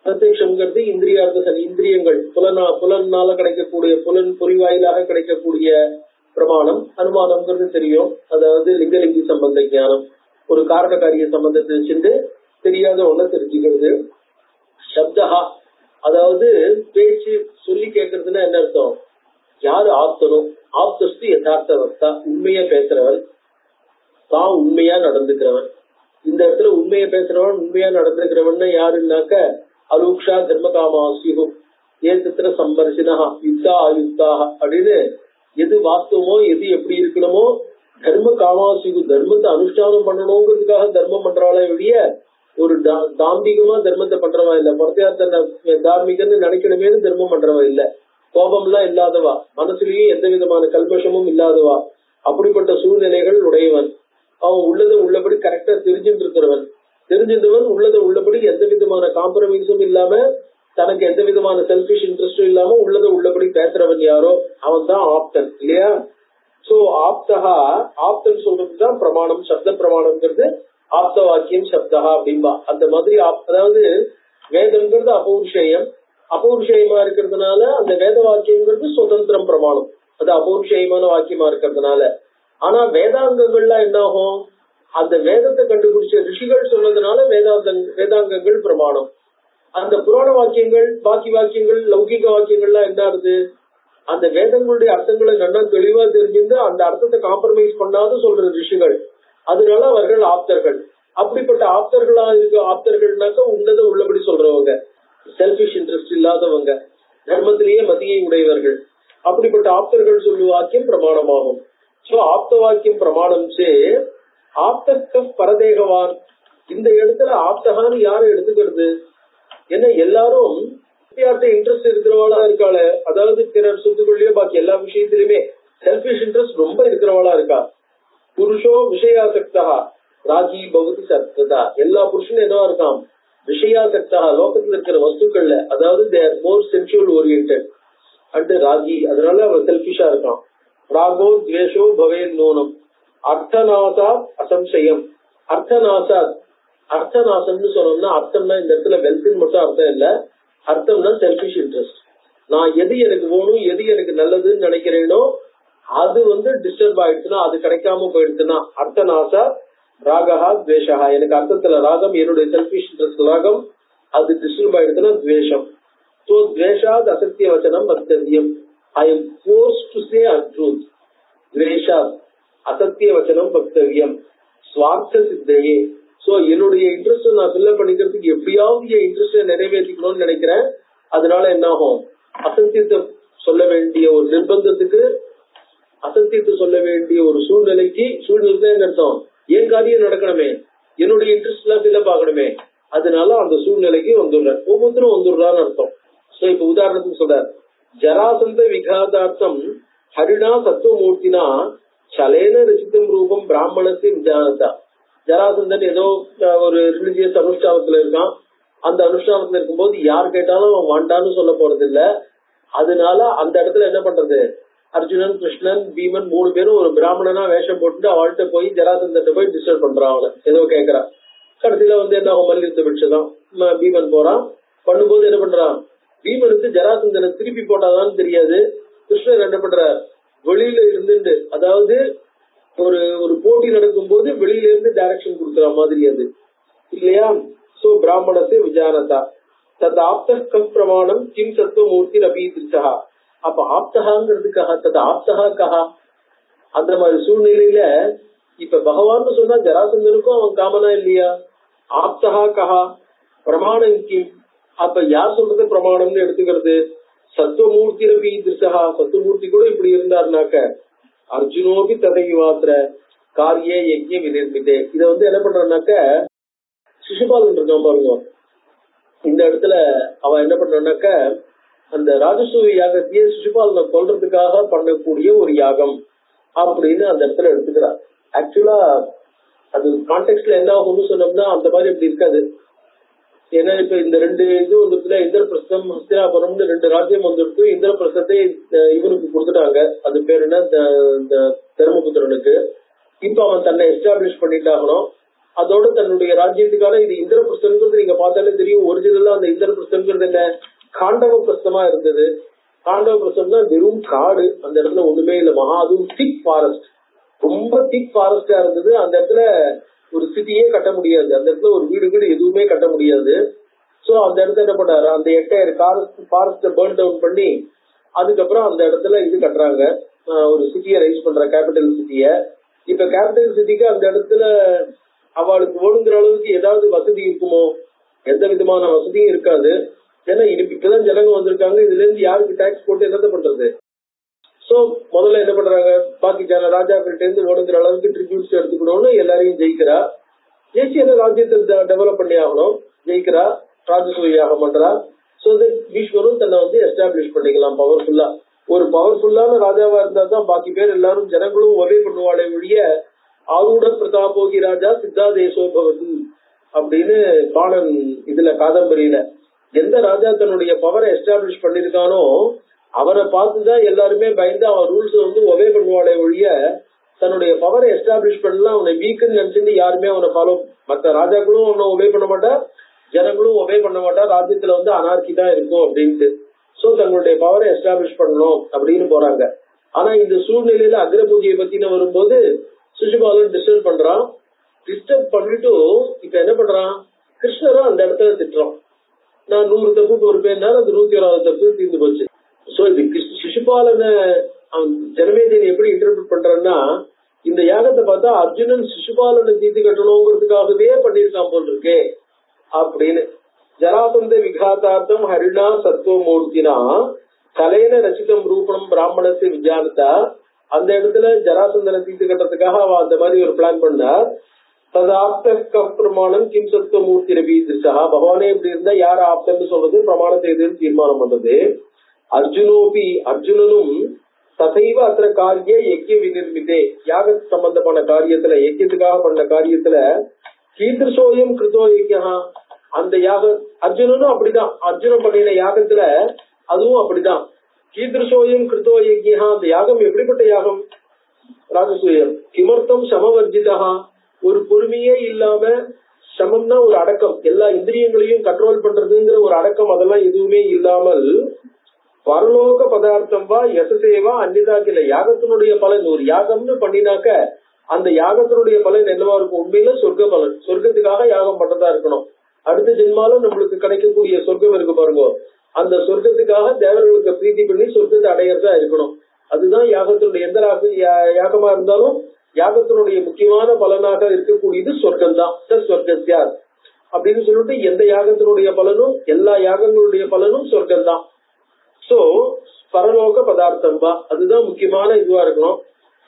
பிரத்யக்ஷம்ங்கிறது இந்திரியார்த்த இந்திரியங்கள் புலனால கிடைக்கக்கூடிய புலன் பொறிவாயிலாக கிடைக்கக்கூடிய பிரமாணம். அனுமானம்ங்கிறது தெரியும், அதாவது லிங்கலிங்கி சம்பந்த ஞானம், ஒரு காரணகாரிய சம்பந்தத்தை வச்சுட்டு தெரியாத ஒண்ண தெரிஞ்சுக்கிறது. சப்தஹா அதாவது பேச்சு சொல்லி கேட்கறதுன்னா என்ன அர்த்தம், யாரு ஆப்தனும், ஆப்தஸ்து யதார்த்த வக்தா உண்மையா பேசுறவன், தான் உண்மையா நடந்துக்கிறவன். இந்த இடத்துல உண்மையா பேசுறவன் உண்மையா நடந்துக்கிறவன் யாருன்னாக்க அலூக்ஷா தர்ம காமாசியு ஏத்திர சம்பர்சினா யுக்தா அயுக்தாக அப்படின்னு எது வாஸ்தவமோ எது எப்படி இருக்கணுமோ தர்ம காமாசியு தர்மத்தை அனுஷ்டானம் பண்ணணுங்கிறதுக்காக தர்மம் பண்றாளே ஒழிய ஒரு தாம்பிகமா தர்மத்தை பண்றவா இல்ல. பொறுத்தையாத்த தார்மிகன்னு நினைக்கணுமே தர்மம் பண்றவா இல்ல. கோபம் எல்லாம் இல்லாதவா, மனசுலயும் எந்த விதமான கல்மஷமும் இல்லாதவா, அப்படிப்பட்ட சூழ்நிலைகள் உடையவன். அவன் உள்ளதை உள்ளபடி கரெக்டா தெரிஞ்சுட்டு இருக்கிறவன், தெரிஞ்சிருந்தவன் உள்ளதை உள்ளபடி எந்த விதமான காம்ப்ரமைஸும் இல்லாம தனக்கு எந்த விதமான செல்பிஷ் இன்ட்ரெஸ்டும் இல்லாம உள்ளதை உள்ளபடி பேசுறவன் யாரோ அவன் தான் ஆப்தன் இல்லையா. சோ ஆப்தகா ஆப்தன் சொல்றதுதான் பிரமாணம். சப்த பிரமாணம்ங்கிறது ஆப்த வாக்கியம் சப்தகா அப்படின்பா. அந்த மாதிரி அதாவது வேதம்ங்கிறது அபௌருஷேயம், அபௌருஷேயமா இருக்கிறதுனால அந்த வேத வாக்கியங்கிறது சுதந்திரம் பிரமாணம், அது அபௌருஷேயமான வாக்கியமா இருக்கிறதுனால. ஆனா வேதாங்கங்கள்லாம் என்ன ஆகும், அந்த வேதத்தை கண்டுபிடிச்ச ரிஷிகள் சொன்னதுனால வேதாங்கங்கள் பிரமாணம். அந்த புராண வாக்கியங்கள் பாக்கி வாக்கியங்கள் லௌகிக வாக்கியங்கள்லாம் என்ன ஆகுது, அந்த வேதங்களுடைய அர்த்தங்களை நல்லா தெளிவா தெரிஞ்சிருந்து அந்த அர்த்தத்தை காம்ப்ரமைஸ் பண்ணாத சொல்ற ரிஷிகள், அதனால அவர்கள் ஆப்தர்கள். அப்படிப்பட்ட ஆப்தர்களா இருக்க ஆப்தர்கள்னாக்க உள்ளதை உள்ளபடி சொல்றவங்க, செல்பிஷ் இன்ட்ரெஸ்ட் இல்லாதவங்க, தர்மத்திலேயே மதியை உடையவர்கள். அப்படிப்பட்ட ஆப்தர்கள் சொல்லும் வாக்கியம் பிரமாணமாகும். சோ ஆப்த வாக்கியம் பிரமாணம் சே ஆப்தக பரதேகவான். இந்த இடத்துல ஆப்தகான்னு யாரை எடுத்துக்கிறது, ஏன்னா எல்லாரும் இன்ட்ரெஸ்ட் இருக்கிறவாளா இருக்காளே, அதாவது பிறர் சொத்துக்கள்லயோ பாக்கி எல்லா விஷயத்திலுமே செல்பிஷ் இன்ட்ரெஸ்ட் ரொம்ப இருக்கிறவாளா இருக்கா. புருஷோ விஷயாசக்தா ராகி பகுதி சக்தா. எல்லா புருஷனும் என்னவா இருக்கான், விஷயாசக்தா லோகத்துல இருக்கிற வஸ்துக்கள்ல, அதாவது they are more sensual oriented and ragi, அதனால அவன் செல்பிஷா இருக்கான். ராகோ துவேஷோ பவே நூனம் அர்த்தநாசா அசம்சயம். அர்த்தநாசா அர்த்தநாசம்னு சொன்னோம்னா அர்த்தம்னா இந்த இடத்துல வெல்த்ன்னு மட்டும் அர்த்தம் இல்ல, அர்த்தம்னா செல்பிஷ் இன்ட்ரெஸ்ட். நான் எது எனக்கு வேணும் எது எனக்கு நல்லதுன்னு நினைக்கிறேனோ அது டிஸ்டர்ப் ஆயிடுச்சுன்னா, அது கிடைக்காம போயிடுச்சுன்னா அர்த்தநாசா ராகஹா துவேஷஹா. எனக்கு அர்த்தத்துல ராகம், என்னுடைய செல்பிஷ் இன்ட்ரெஸ்ட் ராகம், அது டிஸ்டர்ப் ஆயிடுச்சுன்னா துவேஷம். சோ துவேஷாத் அசத்திய வச்சனம் வக்தவ்யம். I am forced to say untruth. துவேஷாத் அசத்திய வச்சனம் வக்தவ்யம் ஸ்வார்த்த சித்தையே. சோ என்னுடைய இன்ட்ரெஸ்ட் நான் ஃபில் பண்ணிக்கிறதுக்கு எப்படியாவது என் இன்ட்ரெஸ்ட நிறைவேற்றிக்கணும்னு நினைக்கிறேன். அதனால என்ன ஆகும், அசத்தியத்தை சொல்ல வேண்டிய ஒரு நிர்பந்தத்துக்கு, அசத்தியத்தை சொல்ல வேண்டிய ஒரு சூழ்நிலைக்கு, சூழ்நிலை அர்த்தம் என் காரியம் நடக்கணுமே, என்னுடைய இன்ட்ரெஸ்ட் எல்லாம் ஃபில் ஆகணுமே, அதனால அந்த சூழ்நிலைக்கு வந்துடுறேன். ஒவ்வொருத்தரும் வந்துடுறான்னு அர்த்தம். சோ இப்ப உதாரணத்துக்கு சொல்ற ஜராசந்த விகாதார்த்தம் ஹரிணா சத்துவமூர்த்தினா சலேன ரசித்தம் ரூபம் பிராமணத்தை விஜானதா. ஜராசந்தன் ஏதோ ஒரு ரிலிஜியஸ் அனுஷ்டானத்துல இருக்கான், அந்த அனுஷ்டானத்துல இருக்கும்போது யார் கேட்டாலும் அவன் வாண்டான்னு சொல்ல போறது இல்ல. அதனால அந்த இடத்துல என்ன பண்றது, அர்ஜுனன் கிருஷ்ணன் பீமன் 3 பேரும் ஒரு பிராமணனா வேஷம் போட்டுட்டு அவள்கிட்ட போய் ஜராசந்தன் போய் டிஸ்டர்ப் பண்றான். அவனை ஏதோ கேட்கறான். கடைசியில என்ன மல்யுத்த பிடிச்சதான் பீமன் போறான். பண்ணும்போது என்ன பண்றான், பீமனுக்கு ஜராசந்தனை திருப்பி போட்டாதான் தெரியாது. கிருஷ்ணர் என்ன பண்ற, வெளியில இருந்துட்டு, அதாவது ஒரு ஒரு போட்டி நடக்கும் போது வெளியில இருந்து டைரக்ஷன் கொடுக்குற மாதிரி அது இல்லையா. சோ பிராமணசே விஜானதா தத் ஆப்த பிரமாணம் கிம் சத்துவமூர்த்தி ரபி திருச்சா. அப்ப ஆப்தகாங்கிறதுக்காக தத் ஆப்தகா கஹா. அந்த மாதிரி சூழ்நிலையில இப்ப பகவான் சொன்னா ஜராசந்தனுக்கும் அவன் காமனா இல்லையா, ஆப்தகா கஹா பிரமாணம் கிம். அப்ப யார் சொல்றது பிரமாணம்னு எடுத்துக்கிறது, சத்துவமூர்த்தி ரபி திருச்சா. சத்துவமூர்த்தி கூட இப்படி இருந்தாருனாக்க அர்ஜுனோபி ததைவாத்திர காரிய யஜ்ய விநிர்மித்தே. இத என்ன பண்றான்னாக்க சிசுபாலன் இருக்கான் பாருங்க, இந்த இடத்துல அவன் என்ன பண்றான்னாக்க அந்த ராஜசூய யாகத்தையே சிசுபாலனை கொல்றதுக்காக பண்ணக்கூடிய ஒரு யாகம் அப்படின்னு அந்த இடத்துல எடுத்துக்கிறார். ஆக்சுவலா அது கான்டெக்ட்ல என்ன ஆகும்னு சொன்னோம்னா அந்த மாதிரி அப்படி இருக்காது. ஏன்னா இப்ப இந்த ரெண்டு இது வந்துருக்குல, இந்திரபிரஸ்தம் ஹஸ்தினாபுரம்னு 2 ராஜ்யம் வந்துருக்கு. இந்திரபிரஸ்தத்தை இவனுக்கு கொடுத்துட்டாங்க, அது பேர் என்ன, தர்மபுத்திரனுக்கு. இப்ப அவன் தன்னை எஸ்டாப்ளிஷ் பண்ணிட்டாகணும். அதோட தன்னுடைய ராஜ்யத்துக்கான இது இந்திரபிரஸ்தம்ங்கிறது நீங்க பார்த்தாலே தெரியும். ஒரிஜினலா அந்த இந்திரபிரஸ்தம்ங்கிறது என்ன, காண்டவ பிரஸ்தமா இருந்தது. காண்டவ பிரஸ்தம்னா வெறும் காடு, அந்த இடத்துல ஒண்ணுமே இல்ல, மகா அதுவும் திக் ஃபாரஸ்ட், ரொம்ப திக் ஃபாரஸ்டா இருந்தது. அந்த இடத்துல ஒரு சிட்டியே கட்ட முடியாது, அந்த இடத்துல ஒரு வீடு எதுவுமே கட்ட முடியாது. சோ அந்த இடத்துல என்ன பண்ணாரு, அந்த என்டையர் ஃபாரஸ்ட பர்ன் டவுன் பண்ணி அதுக்கப்புறம் அந்த இடத்துல இது கட்டுறாங்க, ஒரு சிட்டியை ரைஸ் பண்ற, கேபிட்டல் சிட்டிய. இப்ப கேபிட்டல் சிட்டிக்கு அந்த இடத்துல அவளுக்கு ஓடுங்கிற அளவுக்கு ஏதாவது வசதி இருக்குமோ, எந்த விதமான வசதியும் இருக்காது. ஏன்னா இப்பதான் ஜனங்க வந்திருக்காங்க, இதுல இருந்து யாருக்கு டாக்ஸ் போட்டு என்னத்த பண்றது. சோ முதல்ல என்ன பண்றாங்க, பாக்கி ராஜாக்கிட்ட இருந்து ஓடுங்கிற அளவுக்கு ட்ரிபியூட்ஸ் எடுத்துக்கணும்னு எல்லாரையும் ஜெயிக்கிறா. ஜெயிச்சு என்ன ராஜ்யத்தை டெவலப் பண்ணி ஆகணும், ஜெயிக்கிறா, ராஜசூய யாகம் பண்றா. சோ ஈஸ்வரும் தன்னை எஸ்டாப்ளிஷ் பண்ணிக்கலாம் பவர்ஃபுல்லா. ஒரு பவர்ஃபுல்லான ராஜாவா இருந்தா தான் பாக்கி பேர் எல்லாரும் ஜனங்களும் ஒரே பண்ணுவாளே ஒழிய ஆரூட பிரதாபோகி ராஜா சித்தா தேசோ பவதி அப்படின்னு பாணன் இதுல காதம்பரியில எந்த ராஜா தன்னுடைய பவரை எஸ்டாப்ளிஷ் பண்ணிருக்கானோ அவரை பார்த்துதான் எல்லாருமே பயந்து அவன் ரூல்ஸ் ஒபே பண்ணுவாளே ஒழிய தன்னுடைய பவரை எஸ்டாப்ளிஷ் பண்ணலாம் அவனை வீக்குன்னு நினைச்சுட்டு யாருமே அவனை ஃபாலோ, மற்ற ராஜாக்களும் அவனை ஒபே பண்ண மாட்டா, ஜனங்களும் ஒபே பண்ண மாட்டா, ராஜ்யத்துல அனார்கி தான் இருக்கும் அப்படின்ட்டு. சோ தங்களுடைய பவரை எஸ்டாப்ளிஷ் பண்ணணும் அப்படின்னு போறாங்க. ஆனா இந்த சூழ்நிலையில அக்ர பூஜையை பத்தின வரும்போது சிசுபாலன் டிஸ்டர்ப் பண்றான். டிஸ்டர்ப் பண்ணிட்டு இப்ப என்ன பண்றான், கிருஷ்ணரும் அந்த இடத்துல திட்டுறான். நான் 100 தப்பு பொறுப்பேன்னா அது 101வது தப்பு தீர்ந்து போச்சு. சோ இது சிசுபாலனை அவன் ஜனமேஜயன் எப்படி இன்டர்பிரட் பண்றான்னா, இந்த யாகத்தை பார்த்தா அர்ஜுனன் சிசுபாலனை தீர்த்து கட்டணுங்கிறதுக்காகவே பண்ணிருக்கான் போல் இருக்கே அப்படின்னு. ஜராசந்த விகாத்தார்த்தம் ஹரிணா சத்துவமூர்த்தினா கலைன ரச்சிதம் ரூபணம் பிராமணத்தை விஜயானதா. அந்த இடத்துல ஜராசந்தனை தீர்த்து கட்டுறதுக்காக அவன் அந்த மாதிரி ஒரு பிளான் பண்ணார். ததாப்த பிரமாணம் கிம் சத்துவமூர்த்தி ரபி திருஷா. பகவானே இப்படி இருந்தா யார் ஆப்தன்னு சொல்றது, பிரமாணத்தை எதுன்னு தீர்மானம் பண்றது. அர்ஜுனோபி அர்ஜுனனும் தசைவ அத்திர காரிய யஜ்ய விநிர்மித்தே. யாக சம்பந்தமான காரியத்துல, யஜ்யத்துக்காக பண்ண காரியத்துல கீதர்சோயம் கிருதோ யஜ்யா. அந்த யாக அர்ஜுனனும் அப்படிதான், அர்ஜுனன் பண்ணின யாகத்துல அதுவும் அப்படிதான். கீதர்சோயம் கிருதோ யஜ்யா. அந்த யாகம் எப்படிப்பட்ட யாகம், ராஜசூயம். கிமர்த்தம் சமவர்ஜிதா. ஒரு பொறுமையே இல்லாம, சமம்னா ஒரு அடக்கம், எல்லா இந்திரியங்களையும் கண்ட்ரோல் பண்றதுங்கிற ஒரு அடக்கம், அதெல்லாம் எதுவுமே இல்லாமல் பரலோக பதார்த்தம் வா யசசேவா அன்னிதாக்கில. யாகத்தினுடைய பலன், ஒரு யாகம்னு பண்ணினாக்க அந்த யாகத்தினுடைய பலன் என்னவா இருக்கும், உண்மையில சொர்க்க பலன். சொர்க்கத்துக்காக யாகம் பண்றதா இருக்கணும். அடுத்த ஜென்மாலும் நம்மளுக்கு கிடைக்கக்கூடிய சொர்க்கம் இருக்கு பாருங்க, அந்த சொர்க்கத்துக்காக தேவர்களுக்கு பிரீத்தி பண்ணி சொர்க்கத்தை அடையறதா இருக்கணும். அதுதான் யாகத்தினுடைய, எந்த யாகமா இருந்தாலும் யாகத்தினுடைய முக்கியமான பலனாக இருக்கக்கூடியது சொர்க்கம் தான். சொர்க்கத்தியார் அப்படின்னு சொல்லிட்டு எந்த யாகத்தினுடைய பலனும், எல்லா யாகங்களுடைய பலனும் சொர்க்கம் தான். சோ பரலோக பதார்த்தம் வா, அதுதான் முக்கியமான இதுவா இருக்கணும்.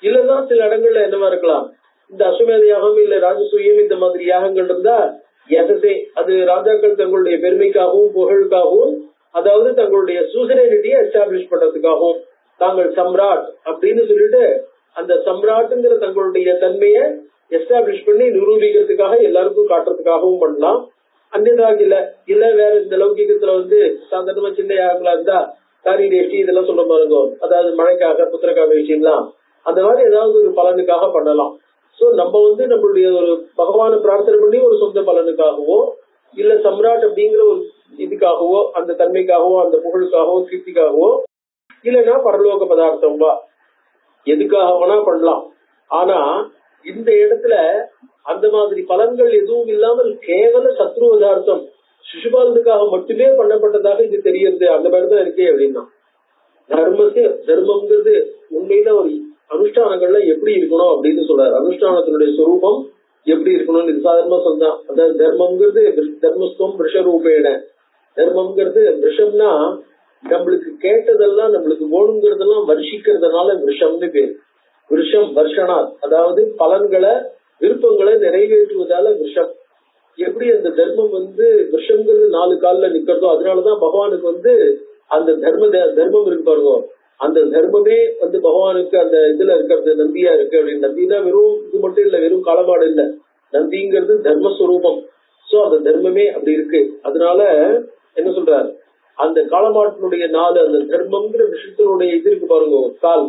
இல்லதான் சில இடங்கள்ல என்னவா இருக்கலாம், இந்த அஸ்வமேத யாகம் இல்ல ராஜசூயம் இந்த மாதிரி யாகங்கள் இருந்தா எசசே, அது ராஜாக்கள் தங்களுடைய பெருமைக்காகவும் புகழுக்காகவும், அதாவது தங்களுடைய சூசரைனிட்டியை எஸ்டாப்ளிஷ் பண்றதுக்காகவும், தாங்கள் சம்ராட் அப்படின்னு சொல்லிட்டு அந்த சம்ராட்டுங்கிற தங்களுடைய தன்மையை எஸ்டாப்ளிஷ் பண்ணி நிரூபிக்கிறதுக்காக எல்லாருக்கும் காட்டுறதுக்காகவும் பண்ணலாம். அந்நியதாக இல்ல வேற இந்த லௌகிகத்துல சாதாரணமா சின்ன யாகங்களா இருந்தா காரி ரேஷ்டி இதெல்லாம் சொல்ல பாருங்க, அதாவது மழைக்காக புத்திரக்காக விஷயம்லாம் அந்த மாதிரி ஏதாவது ஒரு பலனுக்காக பண்ணலாம். சோ நம்ம நம்மளுடைய ஒரு பகவானை பிரார்த்தனை பண்ணி ஒரு சொந்த பலனுக்காகவோ இல்ல சம்ராட் அப்படிங்கிற ஒரு இதுக்காகவோ அந்த தன்மைக்காகவோ அந்த புகழுக்காகவோ கீர்த்திக்காகவோ இல்லைன்னா பரலோக பதார்த்தம் வா எதுக்காக வேணா பண்ணலாம். ஆனா இந்த இடத்துல அந்த மாதிரி பலன்கள் எதுவும் இல்லாமல் கேவல சத்ரு பதார்த்தம் சிசுபாலனுக்காக மட்டுமே பண்ணப்பட்டதாக இது தெரியுது. அந்த மாதிரிதான் இருக்கே அப்படின்னா தர்மம்ங்கிறது உண்மையில ஒரு அனுஷ்டானங்கள்ல எப்படி இருக்கணும் அப்படின்னு சொல்றாரு. அனுஷ்டானத்தினுடைய சொரூபம் எப்படி இருக்கணும்னு இது சாதாரணமா சொன்னான். அதாவது தர்மம்ங்கிறது தர்மஸ்துவம் விஷரூபேன. தர்மம்ங்கிறது விஷம்னா நம்மளுக்கு கேட்டதெல்லாம் நம்மளுக்கு வேணுங்கிறதெல்லாம் வருஷிக்கிறதுனால விஷம்னு பேரு. விஷம் வர்ஷனா அதாவது பலன்களை விருப்பங்களை நிறைவேற்றுவதால விஷம். எப்படி அந்த தர்மம் விஷம்ங்கிறது 4 கால்ல நிக்கிறதோ அதனாலதான் பகவானுக்கு அந்த தர்மம் இருக்கு பாருங்க. அந்த தர்மமே பகவானுக்கு அந்த இதுல இருக்கிறது நந்தியா இருக்கு அப்படின்னு. நந்தினா வெறும் இது மட்டும் இல்ல, வெறும் காலமாடு இல்ல, நந்திங்கிறது தர்மஸ்வரூபம். சோ அந்த தர்மமே அப்படி இருக்கு. அதனால என்ன சொல்றாரு, அந்த காலமாட்டினுடைய 4 அந்த தர்மம்ங்கிற விஷயத்தினுடைய இது இருக்கு பாருங்க, கால்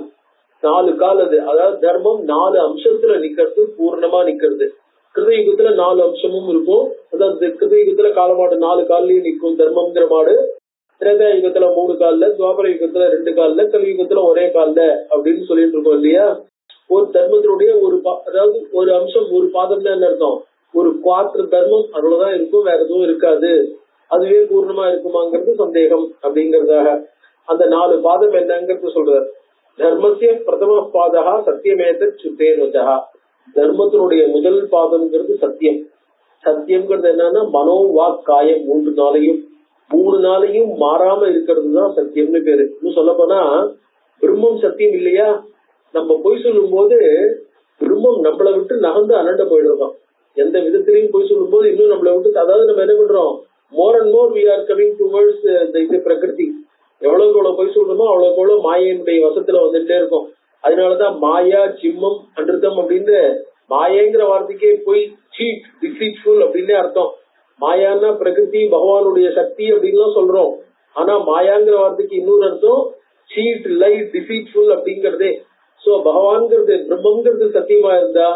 4 கால். அது அதாவது தர்மம் 4 அம்சத்துல நிக்கிறது, பூர்ணமா நிக்கிறது. கிருதயுகத்துல 4 அம்சமும் இருக்கும். அதாவது கிருதயுகத்துல காலமாடு 4 கால்லயும் நிற்கும் தர்மம்ங்கிற மாடு. திரேதா யுகத்துல 3 கால்ல, துவாபர யுகத்துல 2 கால்ல, கலியுகத்துல ஒரே கால்ல அப்படின்னு சொல்லிட்டு இருக்கோம் இல்லையா. ஒரு தர்மத்தினுடைய அதாவது ஒரு அம்சம் ஒரு பாதம் தான் அர்த்தம். ஒரு 4 தர்மம் அவ்வளவுதான் இருக்கும், வேற எதுவும் இருக்காது. அதுவே பூர்ணமா இருக்குமாங்கிறது சந்தேகம். அப்படிங்கறதாக அந்த 4 பாதம் என்னங்கிறது சொல்றார். தர்மசிய பிரதம பாதகா சத்தியமேத சுத்தேர்வஜா. தர்மத்தினுடைய முதல் பாதம்ங்கிறது சத்தியம். சத்தியம்ங்கிறது என்னன்னா மனோ வாக் காயம் 3 நாளையும் மாறாம இருக்கிறது தான் சத்தியம்னு பேரு. இன்னும் சொல்ல போனா பிரம்மம் சத்தியம் இல்லையா. நம்ம பொய் சொல்லும் போது பிரம்மம் நம்மளை விட்டு நகர்ந்து அனண்ட போயிடுறோம். எந்த விதத்திலையும் பொய் சொல்லும் போது இன்னும் நம்மளை விட்டு, அதாவது நம்ம என்ன பண்றோம், more and more we are coming towards இது பிரகிருதி. எவ்வளவுக்கு எவ்வளவு பொய் சொல்றோமோ அவ்வளவுக்கு எவ்வளவு மாயையினுடைய வசத்துல வந்துட்டே இருக்கும். அதனாலதான் மாயா சிம்மம் அன்றுதம் அப்படின்னு மாயங்கிற வார்த்தைக்கே போய் சீட் டிசீட்ஃபுல் அப்படின்னு அர்த்தம். மாயான்னா பிரகிருதி பகவானுடைய சக்தி அப்படின்னு சொல்றோம். ஆனா மாயாங்கிற வார்த்தைக்கு இன்னொரு அர்த்தம் சீட் லைட் டிசீட்ஃபுல் அப்படிங்கறதே. சோ பகவான்கிறது பிரம்மங்கிறது சத்தியமா இருந்தா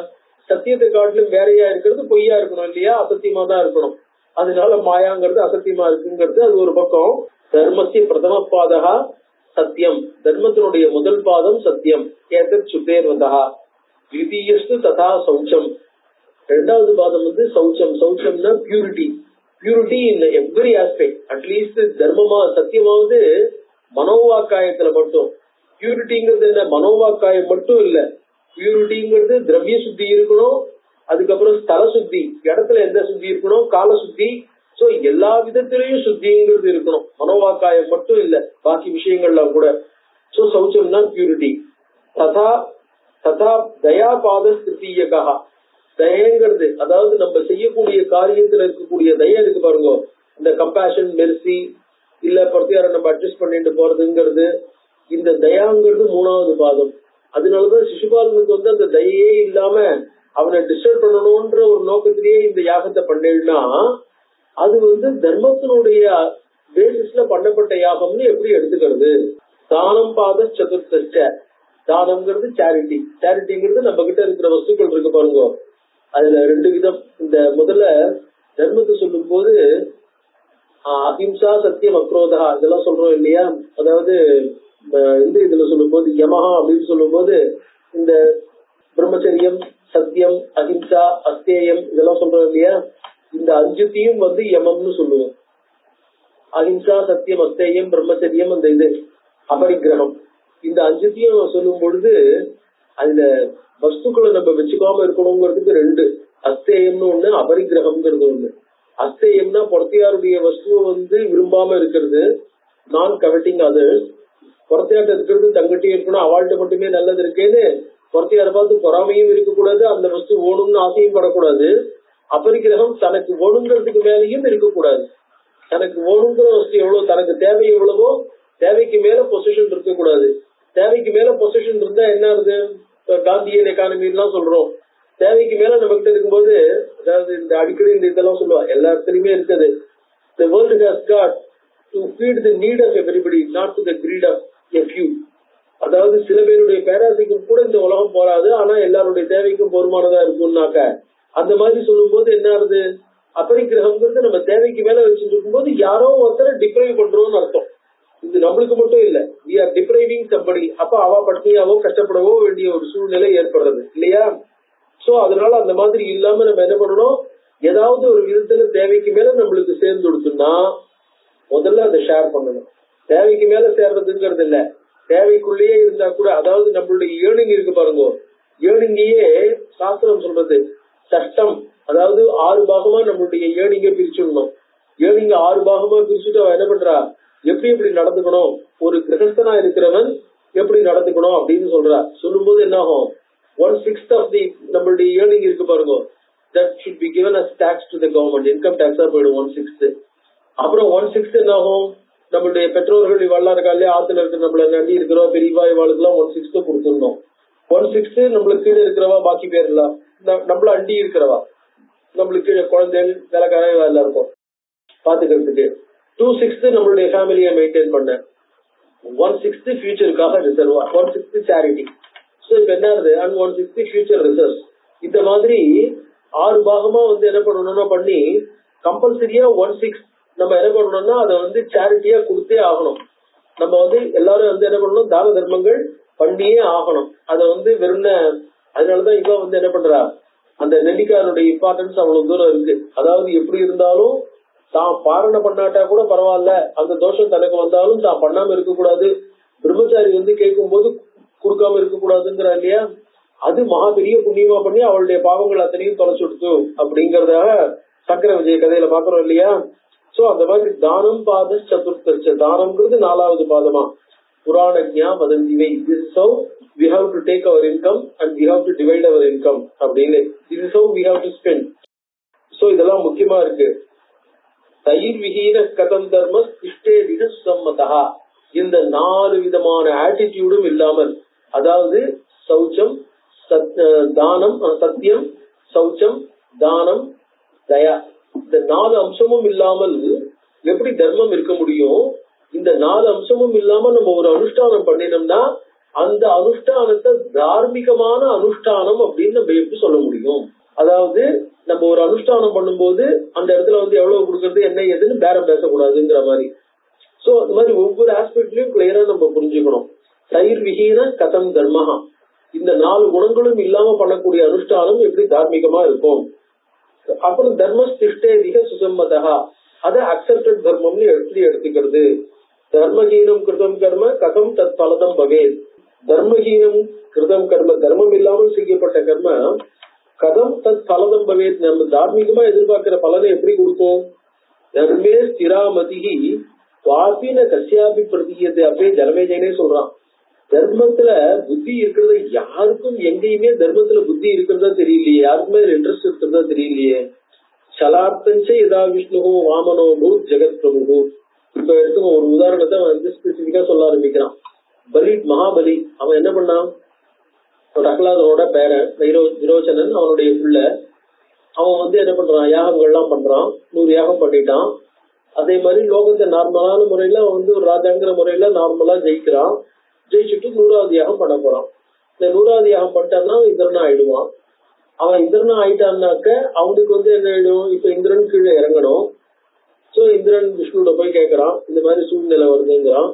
சத்தியத்தை காட்டிலும் வேறையா இருக்கிறது பொய்யா இருக்கணும் இல்லையா, அசத்தியமா தான் இருக்கணும். அதனால மாயாங்கிறது அசத்தியமா இருக்குங்கிறது அது ஒரு பக்கம். தர்மத்திய பிரதம பாதகா சத்தியம், தர்மத்தினுடைய முதல் பாதம் சத்தியம். ஏதத் சுத்தேர்வதா. த்விதீயஸ்து ததா சௌச்சம். 2வது பாதம் சௌச்சம். சௌச்சம்னா purity. Purity in every aspect. At least தர்மமா சத்தியமாவது மனோவாக்காயத்துல மட்டும். பியூரிட்டிங்கிறது என்ன, மனோவாக்காயம் மட்டும் இல்ல. பியூரிட்டிங்கிறது திரவிய சுத்தி இருக்கணும், அதுக்கப்புறம் ஸ்தல சுத்தி, இடத்துல எந்த சுத்தி இருக்கணும், கால சுத்தி. சோ எல்லா விதத்திலையும் சுத்திங்கிறது இருக்கணும், மனோவாக்காயம் மட்டும் இல்ல, பாக்கி விஷயங்கள்லாம் கூட. சோ சௌச்சம்னா பியூரிட்டி. ததா ததா தயா பாத ஸ்திருத்தீயகா. தயங்கிறது அதாவது நம்ம செய்யக்கூடிய காரியத்துல இருக்கக்கூடிய தயா இருக்கு பாருங்க, இந்த கம்பேஷன் மெர்சி இல்ல பிரத்தியாரம் நம்ம அட்ஜஸ்ட் பண்ணிட்டு போறதுங்கிறது, இந்த தயாங்கிறது 3வது பாதம். அதனாலதான் சிசுபாலனுக்கு அந்த தயையே இல்லாம அவனை டிஸ்டர்ப் பண்ணணும்ன்ற ஒரு நோக்கத்திலேயே இந்த யாகத்தை பண்ணேன்னா அது தர்மத்தினுடைய பேசிஸ்ல பண்ணப்பட்ட யாகம்னு எப்படி எடுத்துக்கிறது. தானம் பாத சதுர்த்த. தானம்ங்கிறது சேரிட்டி. சேரிட்டிங்கிறது நம்ம கிட்ட இருக்கிற வஸ்துக்கள் இருக்கு பாருங்க, அதுல 2 விதம். இந்த முதல்ல தர்மத்தை சொல்லும் போது அஹிம்சா சத்தியம் அக்ரோதா இதெல்லாம் சொல்றோம் இல்லையா. அதாவது இந்த இதுல சொல்லும் போது யமஹா அப்படின்னு சொல்லும் போது இந்த பிரம்மச்சரியம் சத்தியம் அஹிம்சா அஸ்தேயம் இதெல்லாம் சொல்றோம் இல்லையா. இந்த 5த்தையும் யமம்னு சொல்லுவோம். அஹிம்சா சத்தியம் அஸ்தேயம் பிரம்மச்சரியம் அந்த இது அபரிக்கிரகம். இந்த 5த்தையும் சொல்லும் பொழுது அதுல வஸ்துக்களை நம்ம வச்சுக்காம இருக்கணுங்கிறதுக்கு 2. அஸ்தேயம்னு ஒண்ணு, அபரிக்கிரகம்ங்கிறது ஒண்ணு. அஸ்தேயம்னா பொறத்தையாருடைய வஸ்துவை விரும்பாம இருக்கிறது, நான் கவட்டிங் அதர்ஸ். பொறத்தையாட்ட இருக்கிறது தங்கிட்டே இருக்கணும், அவள்கிட்ட மட்டுமே நல்லது இருக்கேன்னு பொறத்தையாரை பார்த்து பொறாமையும் இருக்கக்கூடாது, அந்த வஸ்து ஓணும்னு ஆசையும் படக்கூடாது. அபரிக்கிரகம் தனக்கு ஓணுங்கிறதுக்கு மேலேயும் இருக்கக்கூடாது. தனக்கு ஓணுங்கிற வஸ்து எவ்வளவு, தனக்கு தேவை எவ்வளவோ தேவைக்கு மேல பொசிஷன் இருக்கக்கூடாது. தேவைக்கு மேல பொசிஷன் இருந்தா என்ன ஆகுது, காந்தியன் எக்கானமி எல்லாம் சொல்றோம். தேவைக்கு மேல நம்ம கிட்ட இருக்கும்போது, அதாவது இந்த அடிக்கடி இந்த இதெல்லாம் சொல்லுவாங்க, எல்லா இடத்துலயுமே இருக்குது. The world has got to feed the need of everybody, not to the greed of a few. அதாவது சில பேருடைய பேராசைக்கும் கூட இந்த உலகம் போராது, ஆனா எல்லாருடைய தேவைக்கும் பொறுமானதா இருக்கும்னாக்க அந்த மாதிரி சொல்லும் போது என்ன ஆகுது, அபரிக்கிரகம்ங்கிறது நம்ம தேவைக்கு மேல வச்சுட்டு இருக்கும்போது யாரோ ஒருத்தரை டிப்ரைவ் பண்றோம்னு அர்த்தம். இது நம்மளுக்கு மட்டும் இல்ல, we are depriving somebody. அப்ப அவ பட்டினியாவோ கஷ்டப்படவோ வேண்டிய ஒரு சூழ்நிலை ஏற்படுறது இல்லையா? சோ அதனால அந்த மாதிரி இல்லாம நம்ம என்ன பண்ணணும், ஏதாவது ஒரு விதத்துல தேவைக்கு மேல நம்மளுக்கு சேர்ந்து கொடுத்தோம்னா முதல்ல அதை ஷேர் பண்ணணும். தேவைக்கு மேல சேர்றதுங்கிறது இல்ல, தேவைக்குள்ளேயே இருந்தா கூட, அதாவது நம்மளுடைய ஏர்னிங் இருக்கு பாருங்க, ஏர்னிங்கையே சாஸ்திரம் சொல்றது சட்டம், அதாவது 6 பாகமா நம்மளுடைய ஏர்னிங்க பிரிச்சுடணும். ஏர்னிங்க 6 பாகமா பிரிச்சுட்டு அவன் என்ன பண்றா, எப்படி எப்படி நடந்துக்கணும், ஒரு கிரகஸ்தனா இருக்கிறவன் எப்படி நடந்துக்கணும் அப்படின்னு சொல்றா. சொல்லும் போது என்ன ஆகும், 1/6 ஆஃப் தி நம்மளுடைய ஏர்னிங் இருக்கு பாருங்க, that should be given as tax to the government. Income டாக்ஸா போயிடும் 1/6. அப்புறம் 1/6 என்ன ஆகும், நம்மளுடைய பெற்றோர்கள் இவாளா இருக்கா இல்லையா, ஆத்துல இருக்க நம்மள நம்பி இருக்கிறோம் பெரியவா இவாளுக்கு எல்லாம் 1/6 கொடுத்துடணும். 1/6 நம்மளுக்கு கீழே இருக்கிறவா, பாக்கி பேர் எல்லாம் நம்மள அண்டி இருக்கிறவா, நம்மளுக்கு கீழே குழந்தைகள் வேலைக்காரன் எல்லாம் இருக்கும் பாத்துக்கிறதுக்கு. 2/6 நம்மளுடைய ஃபேமிலியை மெயின்டைன் பண்ண, 1/6 ஃபியூச்சருக்காக ரிசர்வ், 1/6 சேரிட்டி. சோ இப்ப என்ன ஆகுது, அண்ட் 1/6 ஃபியூச்சர் ரிசர்வ். இந்த மாதிரி 6 பாகமா என்ன பண்ணணும்னா பண்ணி கம்பல்சரியா 1/6 நம்ம என்ன பண்ணணும்னா அதை சேரிட்டியா கொடுத்தே ஆகணும். நம்ம எல்லாரும் என்ன பண்ணணும், தான தர்மங்கள் பண்ணியே ஆகணும். அதை வெறும் அதனாலதான் இவ என்ன பண்றா, அந்த நெல்லிக்காரனுடைய இம்பார்ட்டன்ஸ் அவ்வளவு தூரம் இருக்கு. அதாவது எப்படி இருந்தாலும் தான் பாரணை பண்ணாட்டா கூட பரவாயில்ல, அந்த தோஷம் தனக்கு வந்தாலும் தான் பண்ணாம இருக்க கூடாது. பிரம்மச்சாரி கேட்கும் போது கொடுக்காம இருக்க கூடாதுங்கிற இல்லையா, அது மகா பெரிய புண்ணியமா பண்ணி அவளுடைய பாவங்கள் அத்தனையும் தொலைச்சு கொடுத்து அப்படிங்கறதாக சக்கர விஜய கதையில பாக்குறோம் இல்லையா. சோ அந்த மாதிரி தானம் பாத சதுர்த்த, தானம்ங்கிறது 4வது பாதமா. புராணஜ்ஞா வதந்திவை, this is how we have to take our income and we have to divide our income அப்படின்னு, this is how we have to spend. So இதெல்லாம் முக்கியமா இருக்கு. தயிர் விஹீன கதம் தர்ம இஷ்டேதிக சுசம்மதா, இந்த 4 விதமான ஆட்டிடியூடும் இல்லாமல், அதாவது சௌச்சம், தானம், சத்தியம், சௌச்சம், தானம், தயா, இந்த 4 அம்சமும் இல்லாமல் எப்படி தர்மம் இருக்க முடியும்? இந்த 4 அம்சமும் இல்லாம நம்ம ஒரு அனுஷ்டானம் பண்ணினோம்னா அந்த அனுஷ்டானத்தை தார்மீகமான அனுஷ்டானம் அப்படின்னு நம்ம எப்படி சொல்ல முடியும்? அதாவது நம்ம ஒரு அனுஷ்டானம் பண்ணும்போது அந்த இடத்துல எவ்வளவு கொடுக்கறது என்ன ஏதுன்னு பேரம் பேசக்கூடாதுங்கிற மாதிரி. சோ அந்த மாதிரி ஒவ்வொரு ஆஸ்பெக்ட்லயும் கிளியரா நம்ம புரிஞ்சுக்கணும். தயிர் விஹீன கதம் தர்மஹா, இந்த 4 குணங்களும் இல்லாம பண்ணக்கூடிய அனுஷ்டானம் எப்படி தார்மீகமா இருக்கும்? அப்புறம் தர்மஸ்திஷ்டேதிக சுசம்மதா, அதை அக்செப்டட் தர்மம்னு எடுத்துக்கிறது. தர்மஹீனம் கிருதம் கர்ம கதம் தத் பலதம் பவேத், தர்மஹீனம் கிருதம் கர்ம, தர்மம் இல்லாமல் செய்யப்பட்ட கர்ம கதம் தத் பலதம் பவேத், நம்ம தார்மீகமா எதிர்பார்க்கிற பலனை எப்படி கொடுக்கும்? தர்மே ஸ்திராமதிஹி வாபின கஸ்யாபி பிரதீயத்தை, அப்படியே ஜனமேஜயனே சொல்றான். தர்மத்துல புத்தி இருக்கிறத யாருக்கும் எங்கேயுமே தர்மத்துல புத்தி இருக்கிறதா தெரியலையே, யாருக்குமே இன்ட்ரெஸ்ட் இருக்கிறதா தெரியலையே. சலார்த்தஞ்ச யதா விஷ்ணு வாமனோ பூத் ஜெகத் பிரபு. இப்ப எடுத்துங்க ஒரு உதாரணத்தை ஸ்பெசிபிக்கா சொல்ல ஆரம்பிக்கிறான். மகாபலி அவன் என்ன பண்ணான், பிரகலாதனோட பேரன் விரோச்சனன் அவனுடைய புள்ள. அவன் என்ன பண்றான், யாகங்கள்லாம் பண்றான், 100 யாகம் பண்ணிட்டான். அதே மாதிரி லோகத்தை நார்மலான முறையில ஒரு ராஜாங்கிற முறையில நார்மலா ஜெயிக்கிறான். ஜெயிச்சுட்டு 100வது யாகம் பண்ண போறான். இந்த 100வது யாகம் பண்ணிட்டான்னா இந்திரனா ஆயிடுவான். அவன் இந்திரனா ஆயிட்டான்னாக்க அவனுக்கு என்ன ஆயிடும், இப்ப இந்திரன் கீழே இறங்கணும். சோ இந்திரன் விஷ்ணுட போய் கேட்கறான், இந்த மாதிரி சூழ்நிலை வருதுங்கிறான்.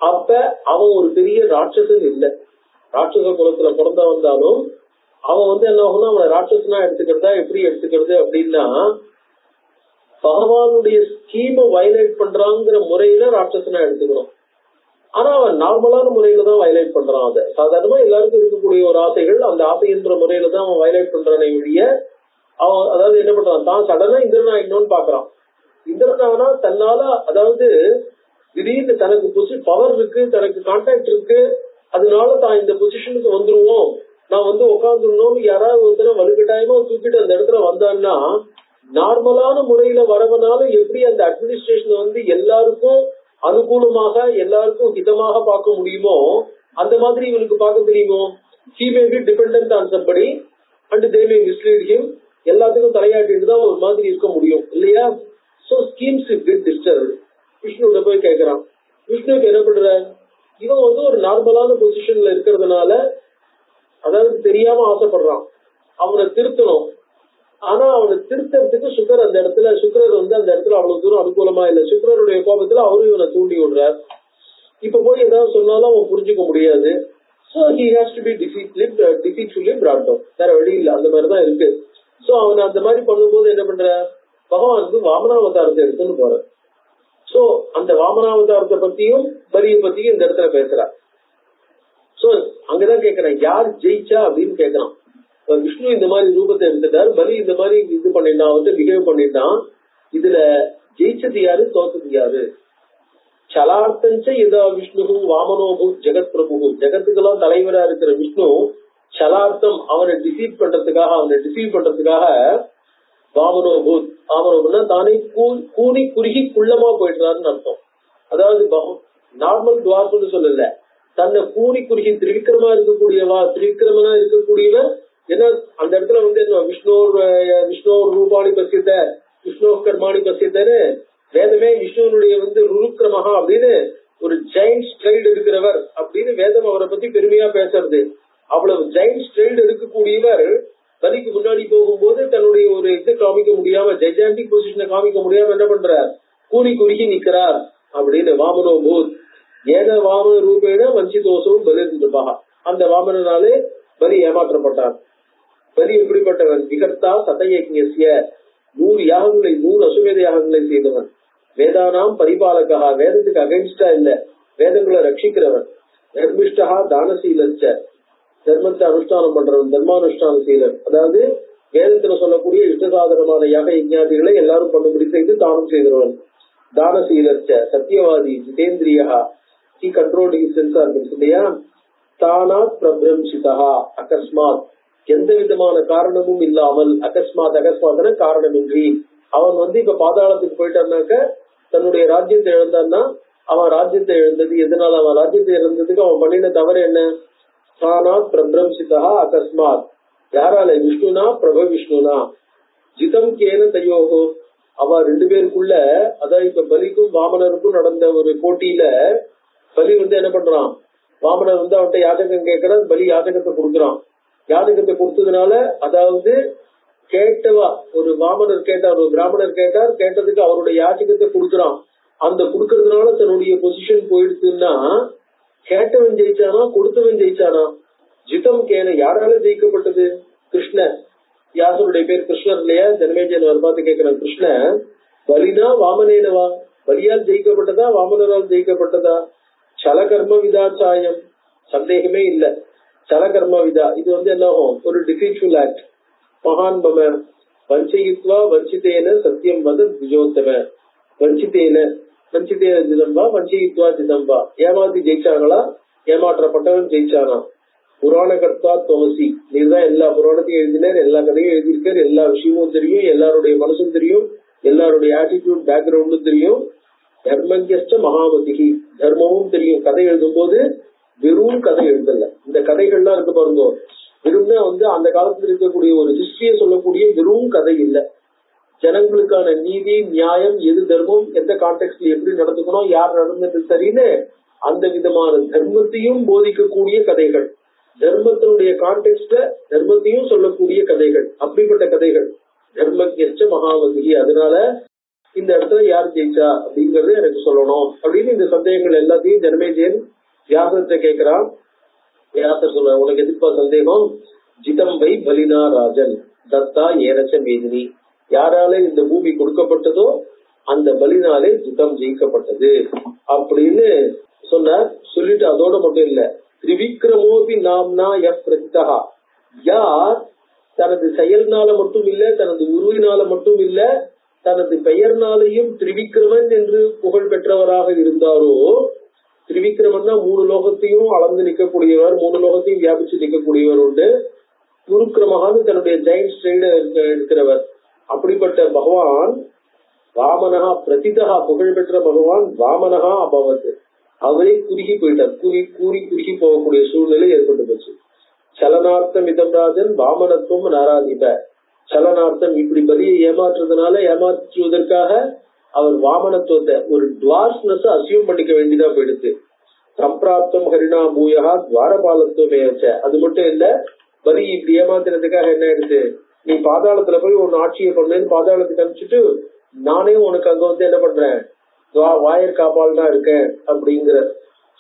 அப்ப அவன் ஒரு பெரிய ராட்சசன் இல்ல, ராட்சச குலத்துல பிறந்த வந்தாலும் அவன் என்ன ஆகும்னா அவனை ராட்சசனா எடுத்துக்கிறதா எப்படி எடுத்துக்கிறது அப்படின்னா, பகவானுடைய ஸ்கீமை வயலேட் பண்றாங்கிற முறையில ராட்சசனா எடுத்துக்கணும். ஆனா அவன் நார்மலான முறையில தான் வயலேட் பண்றான். அதை சாதாரணமா எல்லாருக்கும் இருக்கக்கூடிய ஒரு ஆசைகள், அந்த ஆசைன்ற முறையில தான் அவன் வயலேட் பண்றானே ஒழிய, அவன் அதாவது என்ன பண்றான், தான் சடனா இந்திரன் ஆயிடணும்னு பாக்குறான். இந்திரன் ஆனா தன்னால, அதாவது திடீர்னு தனக்கு பவர் இருக்கு, தனக்கு கான்டாக்ட் இருக்கு, அதனால தான் இந்த பொசிஷனுக்கு வந்துருவோம், நான் உட்காந்துடணும்னு யாராவது ஒருத்தர வலுக்கட்டாயமா தூக்கிட்டு அந்த இடத்துல வந்தான்னா, நார்மலான முறையில வரவனால எப்படி அந்த அட்மினிஸ்ட்ரேஷன் எல்லாருக்கும் அனுகூலமாக எல்லாருக்கும் ஹிதமாக பார்க்க முடியுமோ அந்த மாதிரி இவனுக்கு பார்க்க தெரியுமோ? he may be dependent on somebody and they may mislead him. எல்லாத்துக்கும் தலையாட்டிட்டு தான் ஒரு மாதிரி இருக்க முடியும் இல்லையா? So schemes get disturbed. விஷ்ணுட போய் கேட்கிறான். விஷ்ணுக்கு என்ன பண்ற, இவன் ஒரு நார்மலான பொசிஷன்ல இருக்கிறதுனால, அதாவது தெரியாம ஆசைப்படுறான், அவனை திருத்தணும். ஆனா அவனை திருத்த திருத்தறதுக்கு சுக்கர் அந்த இடத்துல சுக்கரர் வந்து அந்த இடத்துல அவ்வளவு தூரம் அனுகூலமா இல்ல. சுக்கரருடைய கோபத்துல அவரும் இவனை தூண்டி விடுறார். இப்ப போய் ஏதாவது சொன்னாலும் அவன் புரிஞ்சுக்க முடியாது. So he has to be deceitfully brought down. வேற வழி இல்ல, அந்த மாதிரிதான் இருக்கு. சோ அவன் அந்த மாதிரி பண்ணும்போது என்ன பண்ற, பகவான் வந்து வாமனாவதாரத்தை எடுத்துன்னு போற. சோ அந்த வாமனாவதாரத்தை பத்தியும் பலியை பத்தியும் இந்த இடத்துல பேசுறான். சோ அங்கதான் கேக்குறான், யார் ஜெயிச்சா அப்படின்னு கேக்குறான். விஷ்ணு இந்த மாதிரி ரூபத்தை எடுத்துட்டார், பலி இந்த மாதிரி இது பண்ணிட்டான், வந்து பிஹேவ் பண்ணிட்டான். இதுல ஜெயிச்சது யாரு, தோத்தது யாரு? சலார்த்தஞ்ச எதா விஷ்ணு வாமனோபு ஜெகத் பிரபு, ஜெகத்துக்கெல்லாம் தலைவரா இருக்கிற விஷ்ணு சலார்த்தம் அவனை டிசீவ் பண்றதுக்காக வாமனோபூத், வாமனோபுன்னா தானே கூனி குறுகி குள்ளமா போயிடுறாருன்னு அர்த்தம். அதாவது நார்மல் துவார்ப்புன்னு சொல்லல, தன்னை கூனி குறுகி திரிவிக்ரமனா இருக்கக்கூடியவர். ஏன்னா அந்த இடத்துல வந்து என்ன, விஷ்ணோர் ரூபாணி பசித்த விஷ்ணோ கர்மாணி பசித்தன்னு வேதமே விஷ்ணுவனுடைய வந்து ருருக்கிரமஹா அப்படின்னு ஒரு ஜெயிண்ட் ஸ்ட்ரைடு இருக்கிறவர் அப்படின்னு வேதம் அவரை பத்தி பெருமையா பேசுறது. அவ்வளவு ஜெயிண்ட் ஸ்ட்ரைடு இருக்கக்கூடியவர் பலிக்கு முன்னாடி போகும்போது தன்னுடைய ஒரு இது காமிக்க முடியாம, ஜெஜாண்டிக் பொசிஷனை காமிக்க முடியாம என்ன பண்றார், கூனி குறுகி நிக்கிறார் அப்படின்னு. வாமனோ பூத் ஏன வாமன ரூபேன வஞ்சிதோசவும் பலி இருந்திருப்பாக, அந்த வாமனாலே பலி ஏமாற்றப்பட்டார். பலி எப்படிப்பட்டவன், விகர்த்தா சதயஜ்ஞஸ்ய 100 யாகங்களை 100 அசுவேத யாகங்களை செய்தவன். வேதானாம் பரிபாலகா, வேதத்துக்கு அகைன்ஸ்டா இல்ல, வேதங்களை ரட்சிக்கிறவன். தர்மிஷ்டா தானசீலச்ச, தர்மத்தை அனுஷ்டானம் பண்றவன், தர்மானுஷ்டான சீலன். அதாவது வேதத்துல சொல்லக்கூடிய இஷ்டசாதனமான யாக யஜ்ஞாதிகளை எல்லாரும் பண்ணும்படி செய்து தானம் செய்கிறவன். தானசீலச்ச சத்தியவாதி ஜிதேந்திரியா, he controlled his sense organs இல்லையா. தானாத் பிரபிரம்சிதா அகஸ்மாத், எந்த விதமான காரணமும் இல்லாமல், அகஸ்மாத்ன காரணமின்றி. அவன் வந்து இப்ப பாதாளத்துக்கு போயிட்டான்னாக்க தன்னுடைய ராஜ்யத்தை இழந்தான்னா, அவன் ராஜ்யத்தை இழந்தது எதனால, அவன் ராஜ்யத்தை இழந்ததுக்கு அவன் பண்ணின தவறு என்ன, தானாத் பிரபிரம்சிதா அகஸ்மாத். யாரால, விஷ்ணுனா பிரப விஷ்ணுனா. ஜிதம் கேன தையோகோ, அவ 2 பேருக்குள்ள, அதாவது இப்ப பலிக்கும் வாமனருக்கும் நடந்த ஒரு போட்டியில பலி வந்து என்ன பண்றான், வாமனர் வந்து அவன்கிட்ட யாஜகம் கேட்கிறான், பலி யாஜகத்தை கொடுக்குறான். யாஜகத்தை கொடுத்ததுனால, அதாவது கேட்டவா ஒரு வாமனர் கேட்டார், ஒரு பிராமணர் கேட்டார், கேட்டதுக்கு அவருடைய யாஜகத்தை கொடுக்குறான். அந்த கொடுக்கறதுனால தன்னுடைய பொசிஷன் போயிடுச்சுன்னா, கேட்டவன் ஜெயிச்சானா கொடுத்தவன் ஜெயிச்சானா? ஜிதம் கேன, யாரால ஜெயிக்கப்பட்டது, கிருஷ்ண. யாசருடைய பேர் கிருஷ்ணர் இல்லையா, ஜனமேஜன் அவர் பார்த்து கேட்கிறான், கிருஷ்ண பலினா வாமனேனவா, பலியால் ஜெயிக்கப்பட்டதா வாமனரால் ஜெயிக்கப்பட்டதா? சலகர்ம விதாச்சாயம், சந்தேகமே இல்ல, சலகர்ம விதா. இது வந்து என்ன ஆகும், ஒரு டிஃபீட்ஃபுல் ஆக்ட். மகான் பம வஞ்சித்வா வஞ்சித்தேன சத்தியம் வத திஜோத்தம, வஞ்சித்தேன ஜிதம்பா வஞ்சித்வா ஜிதம்பா. ஏமாத்தி ஜெயிச்சாங்களா, ஏமாற்றப்பட்டவன் ஜெயிச்சானா? புராண கர்த்தா துவசி, நீர்தான் எல்லா புராணத்தையும் எழுதினார், எல்லா கதையும் எழுதியிருக்கார், எல்லா விஷயமும் தெரியும், எல்லாருடைய மனசும் தெரியும், எல்லாருடைய ஆட்டிடியூட் பேக்ரவுண்டும் தெரியும். தர்மங்கியஸ்ட மகாமதிகி, தர்மமும் தெரியும். கதை எழுதும் போது வெறும் கதை எழுதல, இந்த கதைகள்லாம் இருக்கு பாருங்க, வெறும்னா வந்து அந்த காலத்துல இருக்கக்கூடிய ஒரு ஹிஸ்டரிய சொல்லக்கூடிய வெறும் கதை இல்ல. ஜனங்களுக்கான நீதி நியாயம், எது தர்மம், எந்த கான்டெக்ட்ல எப்படி நடந்துக்கணும், யார் நடந்தது சரின்னு அந்த விதமான தர்மத்தையும் போதிக்கக்கூடிய கதைகள், தர்மத்தினுடைய கான்டெக்ட்ல தர்மத்தையும் சொல்லக்கூடிய கதைகள், அப்படிப்பட்ட கதைகள். தர்மஜ்ஞ மகாமதிகி. அதனால இந்த இடத்துல யார் ஜெயிச்சா அப்படிங்கறது எனக்கு சொல்லணும் அப்படின்னு இந்த சந்தேகங்கள் எல்லாத்தையும் ஜனமேஜயன் வியாசத்தை கேட்கிறான். வியாசர் சொல்ற, உனக்கு எதுப்பா சந்தேகம்? ஜிதம் வை பலினா ராஜன் தத்தா ஏனச்ச மேதினி, யாரால இந்த பூமி கொடுக்கப்பட்டதோ அந்த பலினாலே ஜிதம் ஜெயிக்கப்பட்டது அப்படின்னு சொன்னார். சொல்லிட்டு அதோட மட்டும் இல்ல, திரிவிக்ரமோபி நாம்னா எஃப் பிரசிதா, யார் தனது செயல்னால மட்டும் இல்ல, தனது உருவினால மட்டும் இல்ல, தனது பெயர்னாலையும் திரிவிக்ரமன் என்று புகழ் பெற்றவராக இருந்தாரோ. திரிவிக்ரமன்னா 3 லோகத்தையும் அளந்து நிற்கக்கூடியவர், 3 லோகத்தையும் வியாபிச்சு நிற்கக்கூடியவர் உண்டு. குருக்கிரமகான்னு தன்னுடைய ஜெயின் ஸ்ட்ரைடு இருக்கிறவர். அப்படிப்பட்ட பகவான் வாமனகா பிரசிதா, புகழ் பெற்ற பகவான் வாமனகா அபவத், அவரே குறுகி போயிட்டார், குறுகி போகக்கூடிய சூழ்நிலை ஏற்பட்டு போச்சு. சலனார்த்தம் இதம் ராஜன் வாமனத்துவம் நாராதிப, சலனார்த்தம் இப்படி பலியை ஏமாற்றுவதற்காக அவர் வாமனத்துவத்தை, ஒரு டுவார்ஸ்னஸ் அசியூம் பண்ணிக்க வேண்டியதா போயிடுச்சு. சம்பிராப்தம் ஹரிணா பூயா துவாரபாலத்துவமே வச்ச, அது மட்டும் இல்ல, பலி இப்படி ஏமாத்துறதுக்காக என்ன ஆயிடுச்சு, நீ பாதாளத்துல போய் ஒன்னு ஆட்சியை பண்ணேன்னு பாதாளத்துக்கு அனுப்பிச்சுட்டு நானே உனக்கு அங்க வந்து என்ன பண்றேன், வாயிற் காப்பாள் தான் இருக்கேன் அப்படிங்கிற.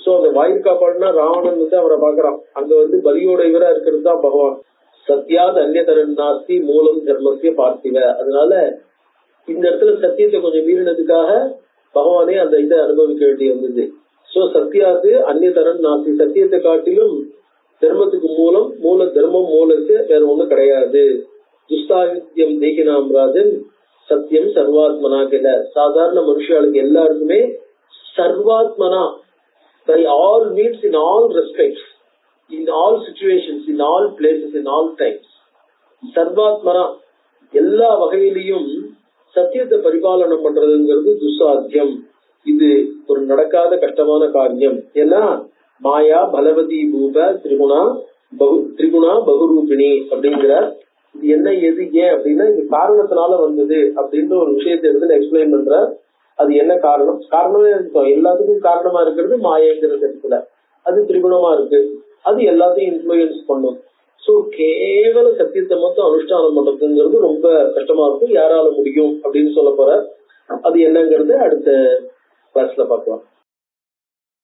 சோ அந்த வாயிற் காப்பாள்னா ராவணன் வந்து அவரை பாக்குறான். அங்க வந்து பலியோட இவரா இருக்கிறது தான் பகவான். சத்யாது அந்நியதரன் நாஸ்தி மூலம் தர்மசிய பார்த்திவ. அதனால இந்த இடத்துல சத்தியத்தை கொஞ்சம் மீறினதுக்காக பகவானே அந்த இதை அனுபவிக்க வேண்டி வந்தது. சோ சத்யாது அந்நியதரன் நாஸ்தி, சத்தியத்தை காட்டிலும் தர்மத்துக்கு மூல தர்மம் மூலத்து வேற ஒண்ணும் கிடையாது. துஸ்தாவித்யம் தேகினாம் ராஜன் சத்தியம் சர்வாத்மனா கேட்ட சாதாரண மனுஷாளுக்கு எல்லாருக்குமே சர்வாத்மனா by all means in all respects in all situations in all places in all times சர்வாத்மனா எல்லா வகையிலையும் சத்தியத்தை பரிபாலனம் பண்றதுங்கிறது துஸ்சாத்தியம். இது ஒரு நடக்காத கஷ்டமான காரியம். ஏன்னா மாயா பலவதி பூப திரிகுணா பகுரூபிணி அப்படிங்கிற இது என்ன எது ஏன் அப்படின்னா இது காரணத்தினால வந்தது அப்படின்ற ஒரு விஷயத்தை எடுத்து எக்ஸ்பிளைன் பண்ற. அது என்ன காரணம், காரணமே எல்லாத்துக்கும் காரணமா இருக்கிறது மாயங்கிற இடத்துல அது திரிகுணமா இருக்கு. அது எல்லாத்தையும் இன்ஃபுளுயன்ஸ் பண்ணும். சோ கேவல சத்தியத்தை மட்டும் அனுஷ்டானம் பண்றதுங்கிறது ரொம்ப கஷ்டமா இருக்கும். யாரால முடியும் அப்படின்னு சொல்ல போற. அது என்னங்கிறது அடுத்த கிளாஸ்ல பார்க்கலாம்.